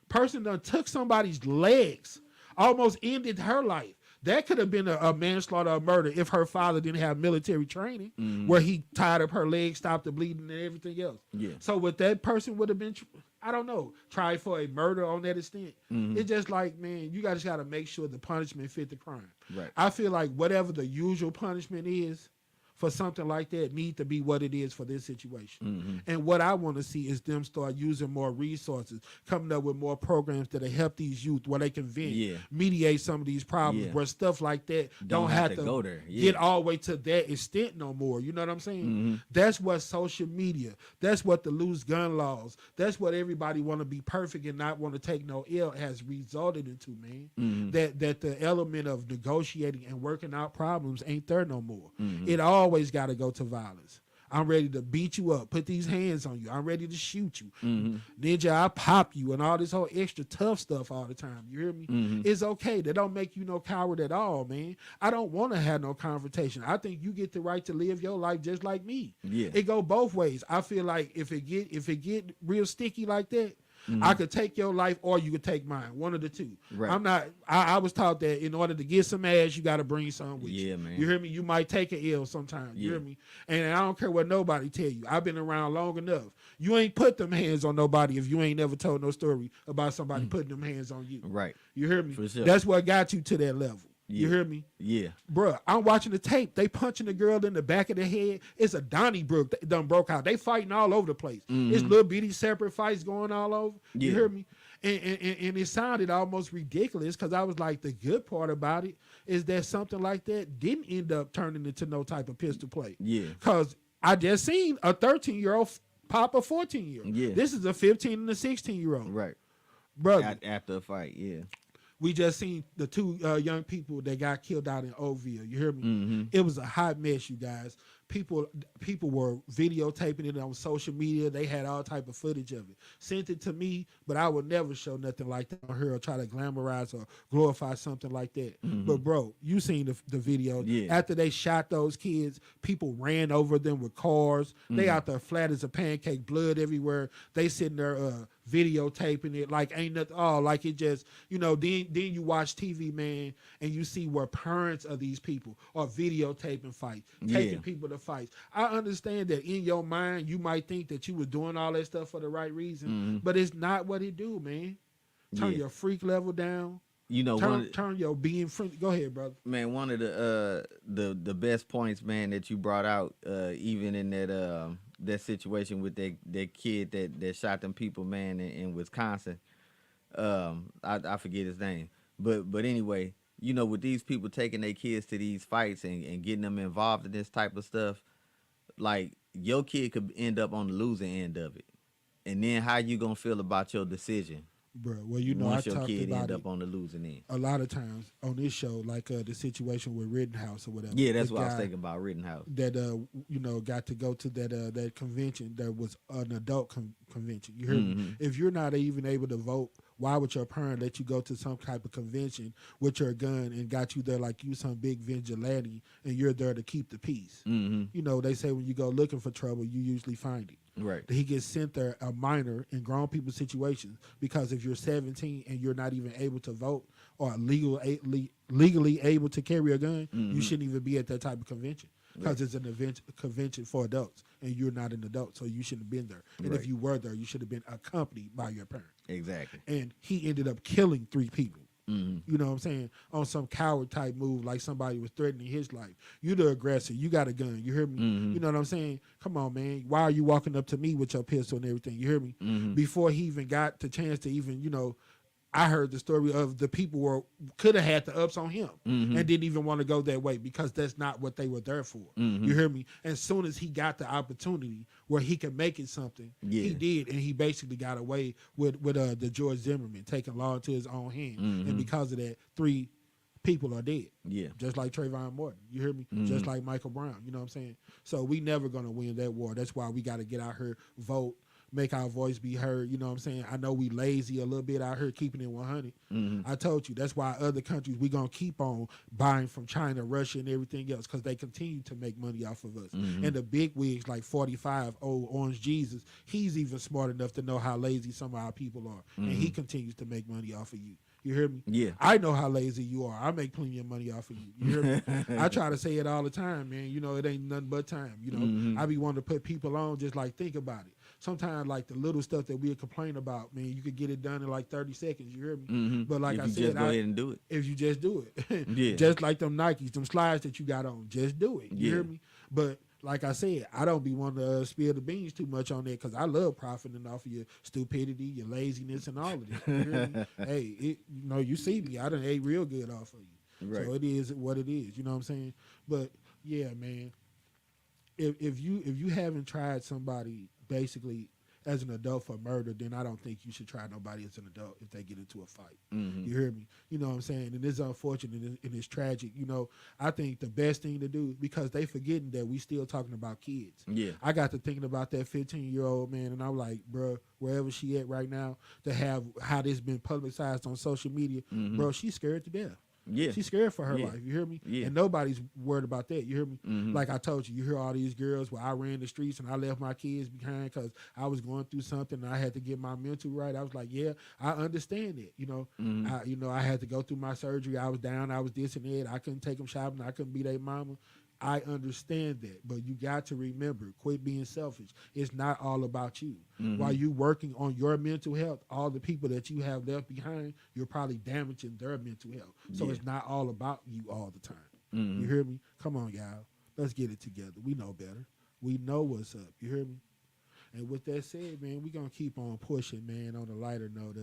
Person done took somebody's legs, almost ended her life. That could have been a manslaughter or murder if her father didn't have military training, where he tied up her legs, stopped the bleeding, and everything else. So what that person would have been, I don't know, tried for a murder on that extent. It's just like, man, you just got to make sure the punishment fit the crime. Right. I feel like whatever the usual punishment is for something like that need to be what it is for this situation. And what I want to see is them start using more resources, coming up with more programs that help these youth where they can vent, mediate some of these problems, where stuff like that don't have to go there. Get all the way to that extent no more. You know what I'm saying? That's what social media, that's what the loose gun laws, that's what everybody want to be perfect and not want to take no ill has resulted into, man. That the element of negotiating and working out problems ain't there no more. It always got to go to violence. I'm ready to beat you up, put these hands on you. I'm ready to shoot you. Ninja, I pop you, and all this whole extra tough stuff all the time. You hear me? It's okay. That don't make you no coward at all, man. I don't want to have no confrontation. I think you get the right to live your life just like me. It go both ways. I feel like if it get real sticky like that, I could take your life or you could take mine. One of the two. Right. I was taught that in order to get some ass, you got to bring some with you. Man. You hear me? You might take an ill sometimes. You hear me? And I don't care what nobody tell you. I've been around long enough. You ain't put them hands on nobody if you ain't never told no story about somebody putting them hands on you. Right. You hear me? For sure. That's what got you to that level. You hear me? Bruh, I'm watching the tape. They punching the girl in the back of the head. It's a Donnybrook that done broke out. They fighting all over the place. It's little bitty separate fights going all over. You hear me? And it sounded almost ridiculous because I was like, the good part about it is that something like that didn't end up turning into no type of pistol play. Because I just seen a 13-year-old pop a 14-year-old. Yeah. This is a 15 and a 16-year-old. Right. Brother. After a fight, yeah. We just seen the two young people that got killed out in Oakville. You hear me? Mm-hmm. It was a hot mess, you guys. People were videotaping it on social media. They had all type of footage of it. Sent it to me, but I would never show nothing like that on here or try to glamorize or glorify something like that. Mm-hmm. But bro, you seen the video. Yeah. After they shot those kids, people ran over them with cars. They out there flat as a pancake, blood everywhere. They sitting there videotaping it like ain't nothing. Oh, like it just, then you watch TV, man, and you see where parents of these people are videotaping fights, taking people to fights. I understand that in your mind you might think that you were doing all that stuff for the right reason, but it's not what it do, man. Turn your freak level down. Turn your being freak. Go ahead, brother. Man, one of the best points, man, that you brought out, even in that situation with that kid that shot them people, man, in Wisconsin. I forget his name, but anyway, with these people taking their kids to these fights and getting them involved in this type of stuff, like your kid could end up on the losing end of it, and then how you gonna feel about your decision? Bro, well, once I your talked kid about end it up on the losing end. a lot of times on this show, like the situation with Rittenhouse or whatever. Yeah, that's what I was thinking about, Rittenhouse. That got to go to that convention that was an adult convention. You heard me? If you're not even able to vote, why would your parent let you go to some type of convention with your gun and got you there like you some big vigilante and you're there to keep the peace? They say when you go looking for trouble, you usually find it. Right. He gets sent there, a minor in grown people situations, because if you're 17 and you're not even able to vote or legally able to carry a gun, you shouldn't even be at that type of convention because it's an convention for adults and you're not an adult, so you shouldn't have been there. And if you were there, you should have been accompanied by your parent. Exactly. And he ended up killing 3 people. You know what I'm saying? On some coward type move, like somebody was threatening his life. You the aggressor. You got a gun. You hear me? You know what I'm saying? Come on, man. Why are you walking up to me with your pistol and everything? You hear me? Before he even got the chance to even, I heard the story of the people could have had the ups on him and didn't even want to go that way because that's not what they were there for. You hear me? As soon as he got the opportunity where he could make it something, he did, and he basically got away with the George Zimmerman taking law into his own hand, and because of that, 3 people are dead. Yeah, just like Trayvon Martin. You hear me? Just like Michael Brown. You know what I'm saying? So we never gonna win that war. That's why we got to get out here, vote. Make our voice be heard, you know what I'm saying? I know we lazy a little bit out here keeping it 100. I told you, that's why other countries, we going to keep on buying from China, Russia, and everything else because they continue to make money off of us. And the big wigs like 45, Orange Jesus, he's even smart enough to know how lazy some of our people are. And he continues to make money off of you. You hear me? Yeah. I know how lazy you are. I make plenty of money off of you. You hear me? I try to say it all the time, man. It ain't nothing but time. I be wanting to put people on just like think about it. Sometimes like the little stuff that we'll complain about, man, you could get it done in like 30 seconds. You hear me? But like if I you said, just go ahead and do it. If you just do it. Yeah. Just like them Nikes, them slides that you got on, just do it. You hear me? But like I said, I don't be wanting to spill the beans too much on that because I love profiting off of your stupidity, your laziness, and all of this. You hear me? Hey, you see me. I done ate real good off of you. Right. So it is what it is. You know what I'm saying? But yeah, man, if you haven't tried somebody basically as an adult for murder, then I don't think you should try nobody as an adult if they get into a fight. You hear me? You know what I'm saying? And it's unfortunate and it's tragic. I think the best thing to do, because they forgetting that we still talking about kids. Yeah. I got to thinking about that 15-year-old, man, and I'm like, bro, wherever she at right now, to have how this been publicized on social media, bro, she's scared to death. Yeah. She's scared for her life. You hear me? Yeah. And nobody's worried about that. You hear me? Like I told you, you hear all these girls where I ran the streets and I left my kids behind because I was going through something and I had to get my mental right. I was like, yeah, I understand it. I had to go through my surgery. I was down. I was this and that. I couldn't take them shopping. I couldn't be their mama. I understand that, but you got to remember, quit being selfish. It's not all about you. While you working on your mental health, all the people that you have left behind, you're probably damaging their mental health. So it's not all about you all the time. You hear me? Come on, y'all. Let's get it together. We know better. We know what's up. You hear me? And with that said, man, we're going to keep on pushing, man, on a lighter note.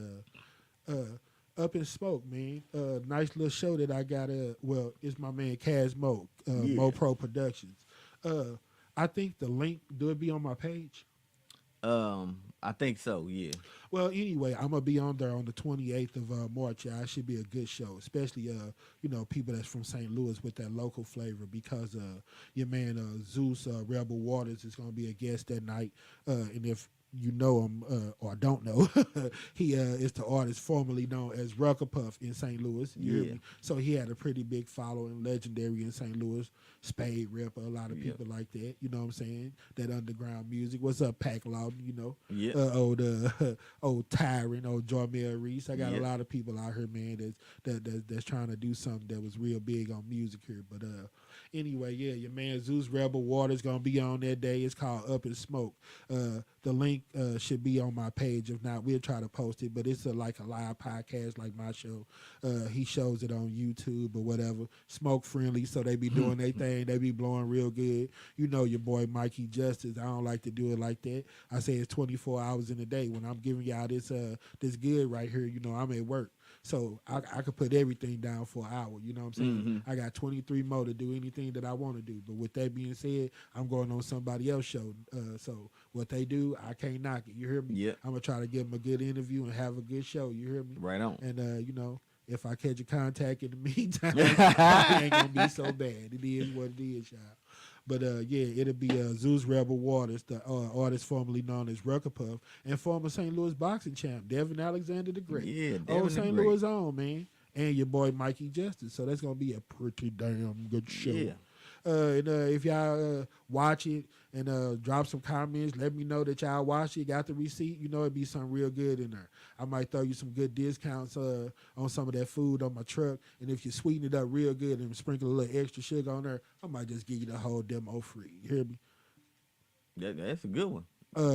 Up in Smoke, man. Nice little show that I got. It's my man Kaz Mo, Mo Pro Productions. I think the link, do it be on my page? I think so. Yeah. Well, anyway, I'm gonna be on there on the 28th of March. Yeah, it should be a good show, especially people that's from St. Louis with that local flavor. Because your man Zeus Rebel Waters is gonna be a guest that night, and if you know him or don't know, he is the artist formerly known as Rucker Puff in St. Louis. You hear me? So he had a pretty big following, legendary in St. Louis. Spade Ripper, a lot of people like that. You know what I'm saying? That underground music. What's up, Pac Lawton? You know, old Tyrant, old Jarmel Reese. I got a lot of people out here, man, that's trying to do something that was real big on music here. But anyway, yeah, your man Zeus Rebel Waters gonna be on that day. It's called Up in Smoke. The link should be on my page. If not, we'll try to post it. But it's like a live podcast, like my show. He shows it on YouTube or whatever. Smoke friendly, so they be doing their thing. They be blowing real good. You know your boy Mikey Justice. I don't like to do it like that. I say it's 24 hours in a day. When I'm giving y'all this good right here, you know I'm at work. So I could put everything down for an hour. You know what I'm saying? I got 23 more to do anything that I want to do. But with that being said, I'm going on somebody else's show. So what they do, I can't knock it. You hear me? Yeah. I'm going to try to give them a good interview and have a good show. You hear me? Right on. And, if I catch a contact in the meantime, it ain't going to be so bad. It is what it is, y'all. But, it'll be Zeus Rebel Waters, the artist formerly known as Rucker Puff, and former St. Louis boxing champ, Devin Alexander the Great. Yeah, Devin old the St. Great. Louis own, man. And your boy Mikey Justice. So that's going to be a pretty damn good show. Yeah. And if y'all watch it and drop some comments, let me know that y'all watched it, got the receipt. You know it'd be something real good in there. I might throw you some good discounts on some of that food on my truck. And if you sweeten it up real good and sprinkle a little extra sugar on there, I might just give you the whole demo free. You hear me? That's a good one.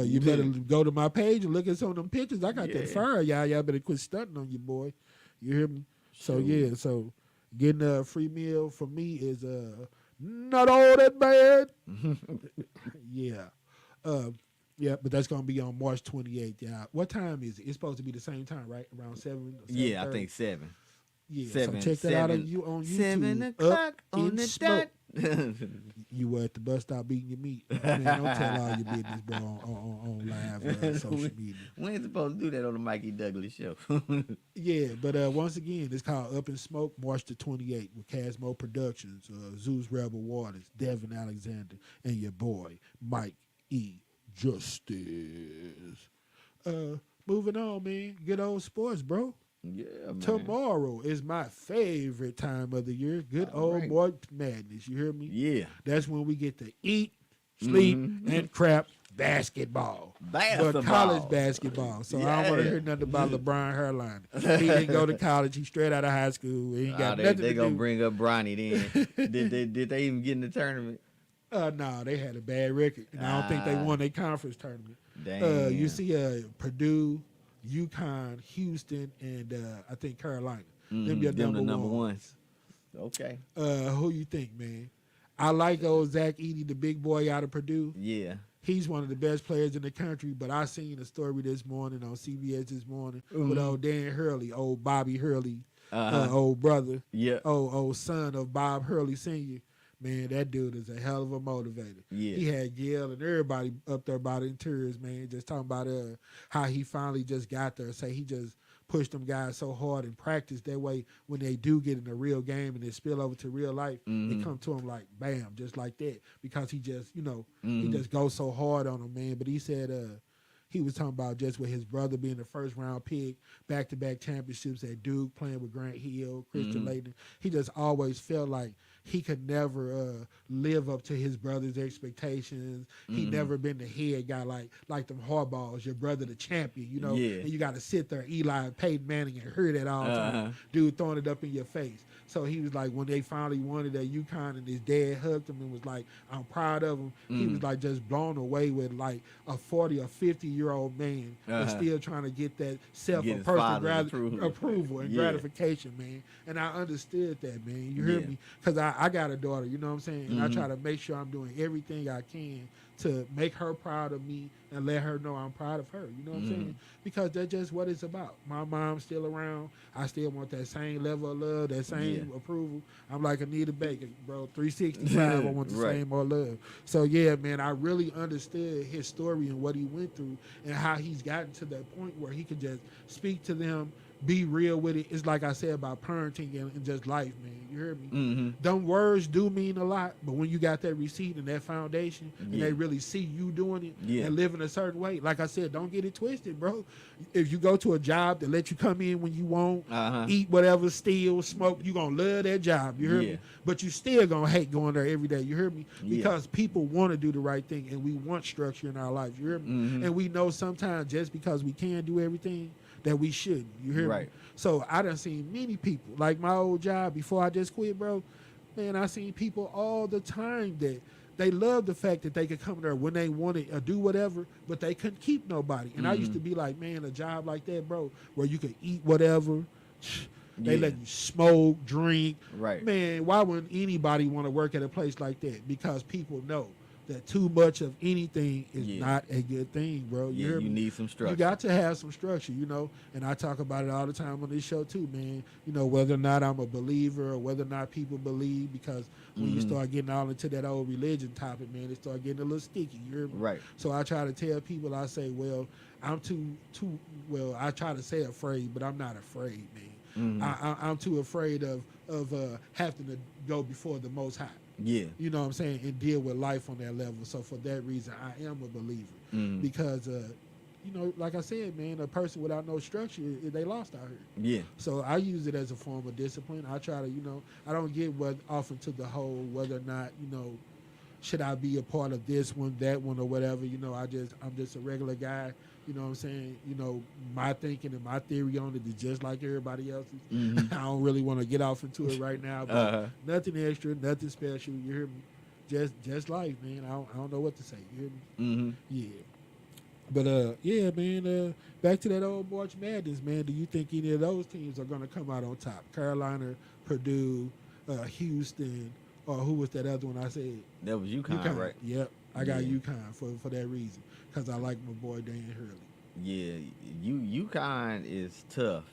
You better go to my page and look at some of them pictures. I got that fire, y'all. Y'all better quit stunting on your boy. You hear me? So, so getting a free meal for me is not all that bad. Yeah. But that's going to be on March 28th. Yeah. What time is it? It's supposed to be the same time, right? Around 7? Yeah, I think 7. Yeah, 7, so check that out on YouTube. 7 o'clock on the dot. You were at the bus stop beating your meat. Man, don't tell all your business, bro, on live social media. We ain't supposed to do that on the Mikey Douglas show. Yeah, but once again, it's called Up in Smoke, March the 28th with Casmo Productions, Zeus Rebel Waters, Devin Alexander, and your boy, Mike E. Justice. Moving on, man. Good old sports, bro. Yeah, man. Tomorrow is my favorite time of the year. Good old March Madness. You hear me? Yeah. That's when we get to eat, sleep, and crap basketball. But college basketball. So I don't want to hear nothing about LeBron hairline. He didn't go to college. He's straight out of high school. He ain't got nothing to do. They going to bring up Bronny then. did they even get in the tournament? No, they had a bad record. And I don't think they won their conference tournament. Damn. You see Purdue, UConn, Houston, and I think Carolina. Them your Them number the number ones. Okay. Who you think, man? I like old Zach Edey, the big boy out of Purdue. Yeah. He's one of the best players in the country, but I seen a story this morning on CBS this morning with old Dan Hurley, old Bobby Hurley, old brother, old son of Bob Hurley Sr. Man, that dude is a hell of a motivator. Yeah. He had Yale and everybody up there about in tears, man, just talking about how he finally just got there. Say he just pushed them guys so hard in practice. That way, when they do get in a real game and they spill over to real life, they come to him like, bam, just like that. Because he just, he just goes so hard on them, man. But he said he was talking about just with his brother being the first-round pick, back-to-back championships at Duke, playing with Grant Hill, Christian Laettner. He just always felt like he could never live up to his brother's expectations. He never been the head guy like them hardballs, your brother the champion, and you got to sit there, Eli and Peyton Manning, and hear that all the time. Dude throwing it up in your face. So he was like, when they finally won it at UConn and his dad hugged him and was like, I'm proud of him, he was like just blown away with like a 40 or 50-year-old man that's still trying to get that self-personal approval and gratification, man. And I understood that, man. You hear me? Because I got a daughter, you know what I'm saying? And I try to make sure I'm doing everything I can to make her proud of me and let her know I'm proud of her. You know what I'm saying? Because that's just what it's about. My mom's still around. I still want that same level of love, that same approval. I'm like Anita Baker, bro. 365, I want the same more love. So, yeah, man, I really understood his story and what he went through and how he's gotten to that point where he can just speak to them, be real with it. It's like I said about parenting and just life, man. You hear me? Them words do mean a lot, but when you got that receipt and that foundation and they really see you doing it and living a certain way, like I said, don't get it twisted, bro. If you go to a job that let you come in when you want, eat whatever, steal, smoke, you going to love that job. You hear me? But you still going to hate going there every day. You hear me? Because people want to do the right thing and we want structure in our life. You hear me? And we know sometimes just because we can't do everything, that we shouldn't. You hear me? So I done seen many people, like my old job before I just quit, bro. Man, I seen people all the time that they love the fact that they could come there when they wanted or do whatever, but they couldn't keep nobody. And I used to be like, man, a job like that, bro, where you could eat whatever, they let you smoke, drink. Man, why wouldn't anybody want to work at a place like that? Because people know that too much of anything is not a good thing, bro. You need some structure. You got to have some structure, you know, and I talk about it all the time on this show too, man. You know, whether or not I'm a believer or whether or not people believe, because when you start getting all into that old religion topic, man, it start getting a little sticky, you hear me? So I try to tell people, I say, well, I'm well, I try to say afraid, but I'm not afraid, man. I'm too afraid of having to go before the Most High. You know what I'm saying? And deal with life on that level. So for that reason, I am a believer. Because, you know, like I said, man, a person without no structure, they lost out here. So I use it as a form of discipline. I try to, you know, I don't get off into the whole whether or not, you know, should I be a part of this one, that one, or whatever. You know, I'm just a regular guy. You know what I'm saying? You know, my thinking and my theory on it is just like everybody else's. I don't really want to get off into it right now, but nothing extra, nothing special. You hear me? Just life, man. I don't know what to say. You hear me? Yeah. But, yeah, man, back to that old March Madness, man. Do you think any of those teams are going to come out on top? Carolina, Purdue, Houston, or who was that other one I said? That was UConn, right? Yep. I got UConn for that reason, because I like my boy Dan Hurley. Yeah, UConn is tough.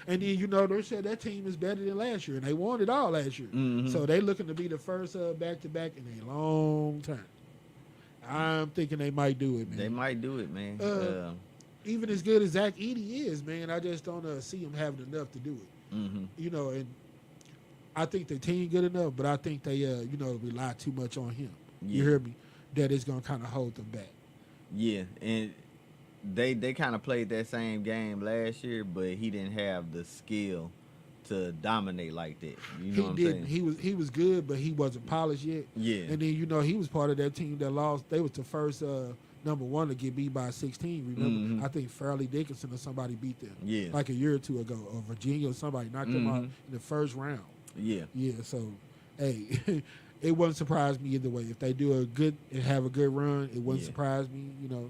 And then, you know, they said that team is better than last year, and they won it all last year. So they looking to be the first back-to-back in a long time. I'm thinking they might do it, man. They might do it, man. Even as good as Zach Edey is, man, I just don't see him having enough to do it. You know, and I think the team good enough, but I think they, you know, rely too much on him. You hear me? That is going to kind of hold them back. Yeah, and they kind of played that same game last year, but he didn't have the skill to dominate like that. You know what I'm saying? He was good, but he wasn't polished yet. And then, you know, he was part of that team that lost. They was the first number one to get beat by 16. Remember, I think Fairleigh Dickinson or somebody beat them. Like a year or two ago, or Virginia or somebody knocked them out in the first round. Yeah. So, hey. It wouldn't surprise me either way. If they do have a good run, it wouldn't surprise me. You know,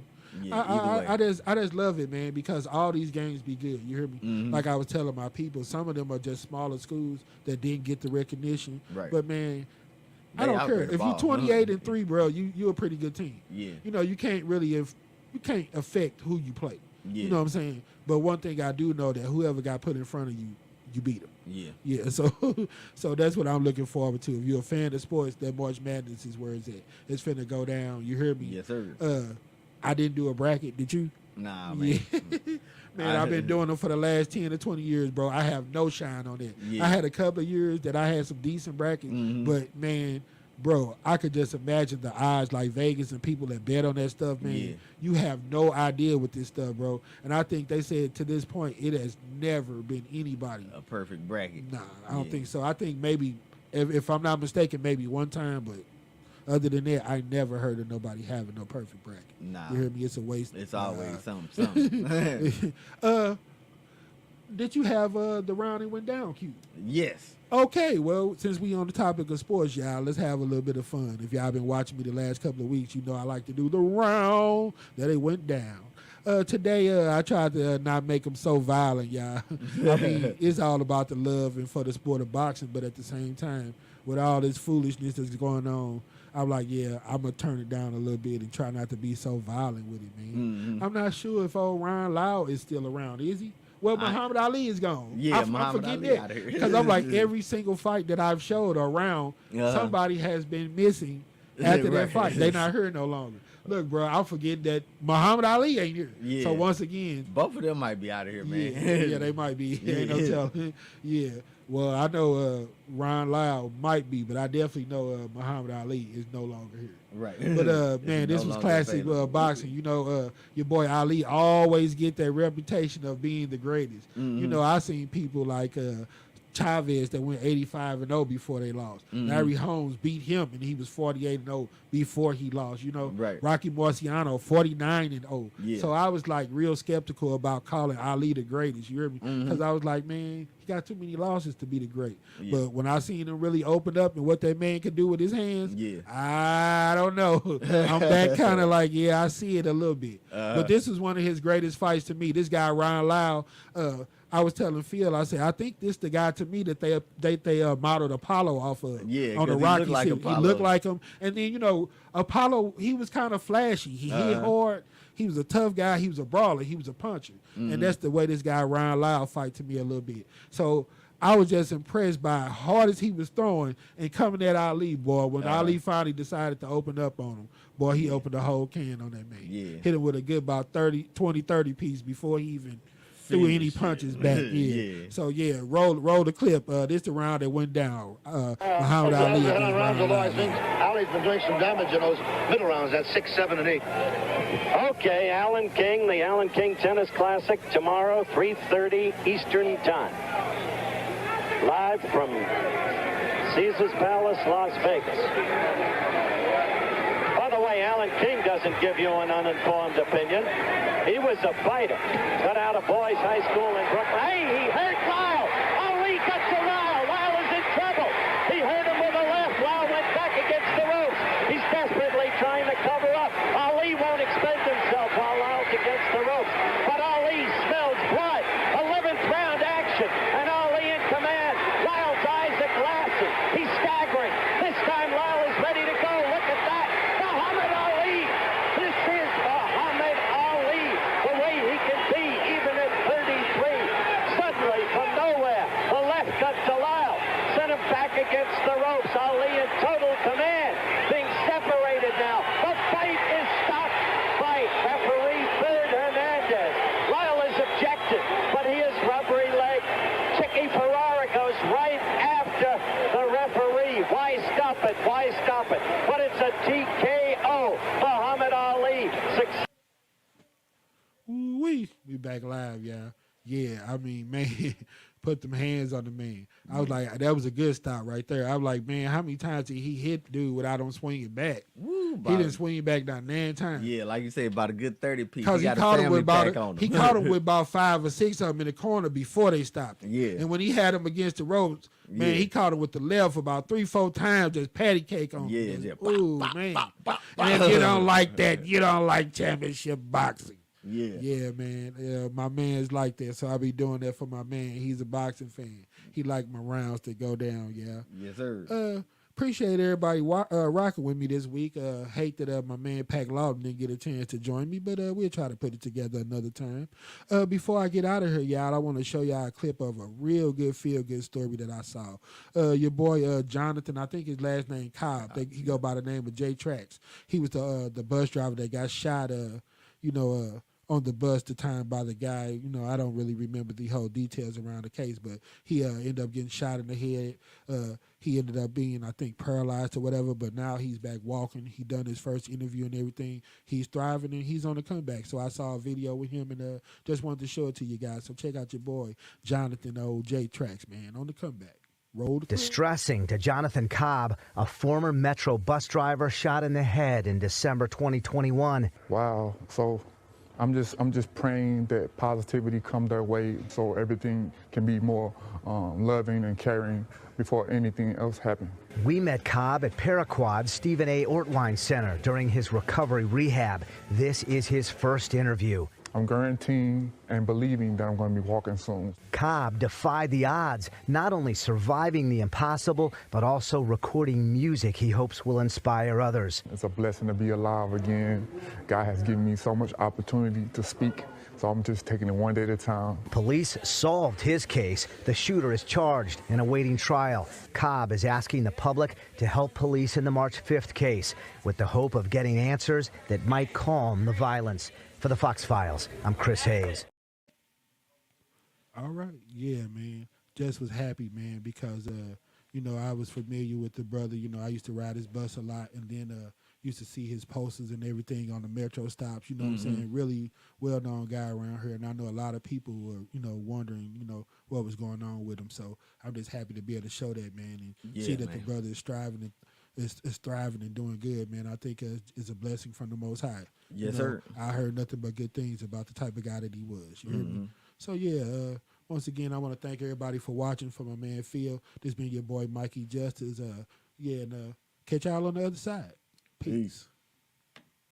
I just love it, man, because all these games be good. You hear me? Like I was telling my people, some of them are just smaller schools that didn't get the recognition. But man, I don't care if you're 28-3, bro. You're a pretty good team. You know, you can't affect who you play. You know what I'm saying? But one thing I do know, that whoever got put in front of you, you beat them. So that's what I'm looking forward to. If you're a fan of sports, that March Madness is where it's at. It's finna go down. You hear me? Yes, sir. I didn't do a bracket. Did you? Nah, man. Man, I've been doing them for the last 10 to 20 years, bro. I have no shine on it. I had a couple of years that I had some decent brackets, but man, bro, I could just imagine the odds, like Vegas and people that bet on that stuff, man. You have no idea with this stuff, bro. And I think they said to this point, it has never been anybody a perfect bracket. Nah, I don't think so. I think maybe, if I'm not mistaken, maybe one time, but other than that, I never heard of nobody having no perfect bracket. Nah. You hear me? It's a waste. It's always something. Did you have the round it went down, Q? Yes. Okay, well, since we on the topic of sports, y'all, let's have a little bit of fun. If y'all been watching me the last couple of weeks, you know I like to do the round that it went down. Today, I tried to not make him so violent, y'all. I mean, it's all about the love and for the sport of boxing, but at the same time, with all this foolishness that's going on, I'm like, yeah, I'm going to turn it down a little bit and try not to be so violent with it, man. I'm not sure if old Ryan Lau is still around. Is he? Well, Muhammad Ali is gone. Yeah, I Muhammad forget Ali that. out here. Because I'm like, every single fight that I've showed around, somebody has been missing after that fight. They not here no longer. Look, bro, I forget that Muhammad Ali ain't here. Yeah. So once again, Both of them might be out of here, man. yeah, they might be. Ain't no telling. Yeah. Well, I know Ron Lau might be, but I definitely know Muhammad Ali is no longer here. Right. But man, this was classic boxing. You know, your boy Ali always get that reputation of being the greatest. You know, I seen people like Chavez that went 85-0 before they lost. Larry Holmes beat him and he was 48-0 before he lost. You know, Rocky Marciano 49-0. Yeah. So I was like real skeptical about calling Ali the greatest. You hear me? Because I was like, man, he got too many losses to be the great. Yeah. But when I seen him really open up and what that man could do with his hands, I don't know. I'm back kind of like, yeah, I see it a little bit. But this is one of his greatest fights to me. This guy Ryan Lau. I was telling Phil, I said, I think this the guy to me that they modeled Apollo off of. Yeah, on the Rocky series. He looked like him. And then, you know, Apollo, he was kind of flashy. He hit hard. He was a tough guy. He was a brawler. He was a puncher. And that's the way this guy Ryan Lau fight to me a little bit. So I was just impressed by how hard as he was throwing and coming at Ali, boy. When Ali finally decided to open up on him, boy, he opened the whole can on that man. Yeah. Hit him with a good about 30 piece before he even threw any punches back. So roll the clip. This the round that went down. Muhammad Ali. Ali's been doing some damage in those middle rounds. That's 6, 7, and 8. Okay, Alan King, the Alan King Tennis Classic tomorrow, 3:30 Eastern Time. Live from Caesars Palace, Las Vegas. By the way, Alan King doesn't give you an uninformed opinion. He was a fighter. Got out of boys' high school in Brooklyn. Hey, he hurt Lyle. Ali got to Lyle. Lyle is in trouble. He hurt him with a left. Lyle went back against the ropes. He's desperately trying to cover up. Ali won't expend himself while Lyle's against the ropes. But Ali smells blood. 11th round action. And Ali in command. Lyle's eyes are glassy. He's staggering. This time Lyle is ready to go. Look at that. Muhammad Ali. This is Muhammad Ali. The way he can be even at 33. Suddenly from nowhere. The left cut to Lyle. Sent him back against the ropes. Ali in total command. Being separated now. The fight is stopped by referee Bird Hernandez. Lyle is objected, but he is rubbery leg. Chicky Ferrara goes right after the referee. Why stop it? Why stop it? But it's a TKO. Muhammad Ali. We back live, y'all. Yeah, I mean, man, put them hands on the man. I was like, that was a good stop right there. I was like, man, how many times did he hit the dude without him swinging back? He didn't swing back down 9 times. Yeah, like you say, about a good 30 piece. Because he caught him with about 5 or 6 of them in the corner before they stopped him. Yeah. And when he had him against the ropes, man, he caught him with the left about 3-4 times, just patty cake on him. Yeah. Ooh, man. And if you don't like that, you don't like championship boxing. Yeah, man. Yeah, my man's like that, so I be doing that for my man. He's a boxing fan. He like my rounds to go down. Yeah. Yes, sir. Appreciate everybody rocking with me this week. Hate that my man Pac Lawton didn't get a chance to join me, but we'll try to put it together another time. Before I get out of here, y'all, I want to show y'all a clip of a real good feel-good story that I saw. Your boy Jonathan, I think his last name Cobb. He go by the name of J Trax. He was the bus driver that got shot. On the bus the time by the guy. I don't really remember the whole details around the case, but he ended up getting shot in the head. He ended up being, I think, paralyzed or whatever, but now he's back walking. He done his first interview and everything. He's thriving and he's on the comeback. So I saw a video with him and just wanted to show it to you guys. So check out your boy, Jonathan J Trax, man, on the comeback. Distressing to Jonathan Cobb, a former Metro bus driver shot in the head in December 2021. Wow. So I'm just praying that positivity come their way so everything can be more loving and caring before anything else happens. We met Cobb at Paraquad's Stephen A. Ortwine Center during his recovery rehab. This is his first interview. I'm guaranteeing and believing that I'm going to be walking soon. Cobb defied the odds, not only surviving the impossible, but also recording music he hopes will inspire others. It's a blessing to be alive again. God has given me so much opportunity to speak, so I'm just taking it one day at a time. Police solved his case. The shooter is charged and awaiting trial. Cobb is asking the public to help police in the March 5th case with the hope of getting answers that might calm the violence. For the Fox Files, I'm Chris Hayes. All right. Yeah, man. Just was happy, man, because, you know, I was familiar with the brother. You know, I used to ride his bus a lot, and then used to see his posters and everything on the metro stops. You know what I'm saying? Really well-known guy around here, and I know a lot of people were, you know, wondering, you know, what was going on with him. So I'm just happy to be able to show that, man, and see that the brother is striving and is thriving and doing good, man. I think it's a blessing from the Most High. Yes, you know, sir. I heard nothing but good things about the type of guy that he was. You heard me? So, yeah, once again, I want to thank everybody for watching. For my man Phil, this been your boy Mikey Justice. And catch y'all on the other side. Peace.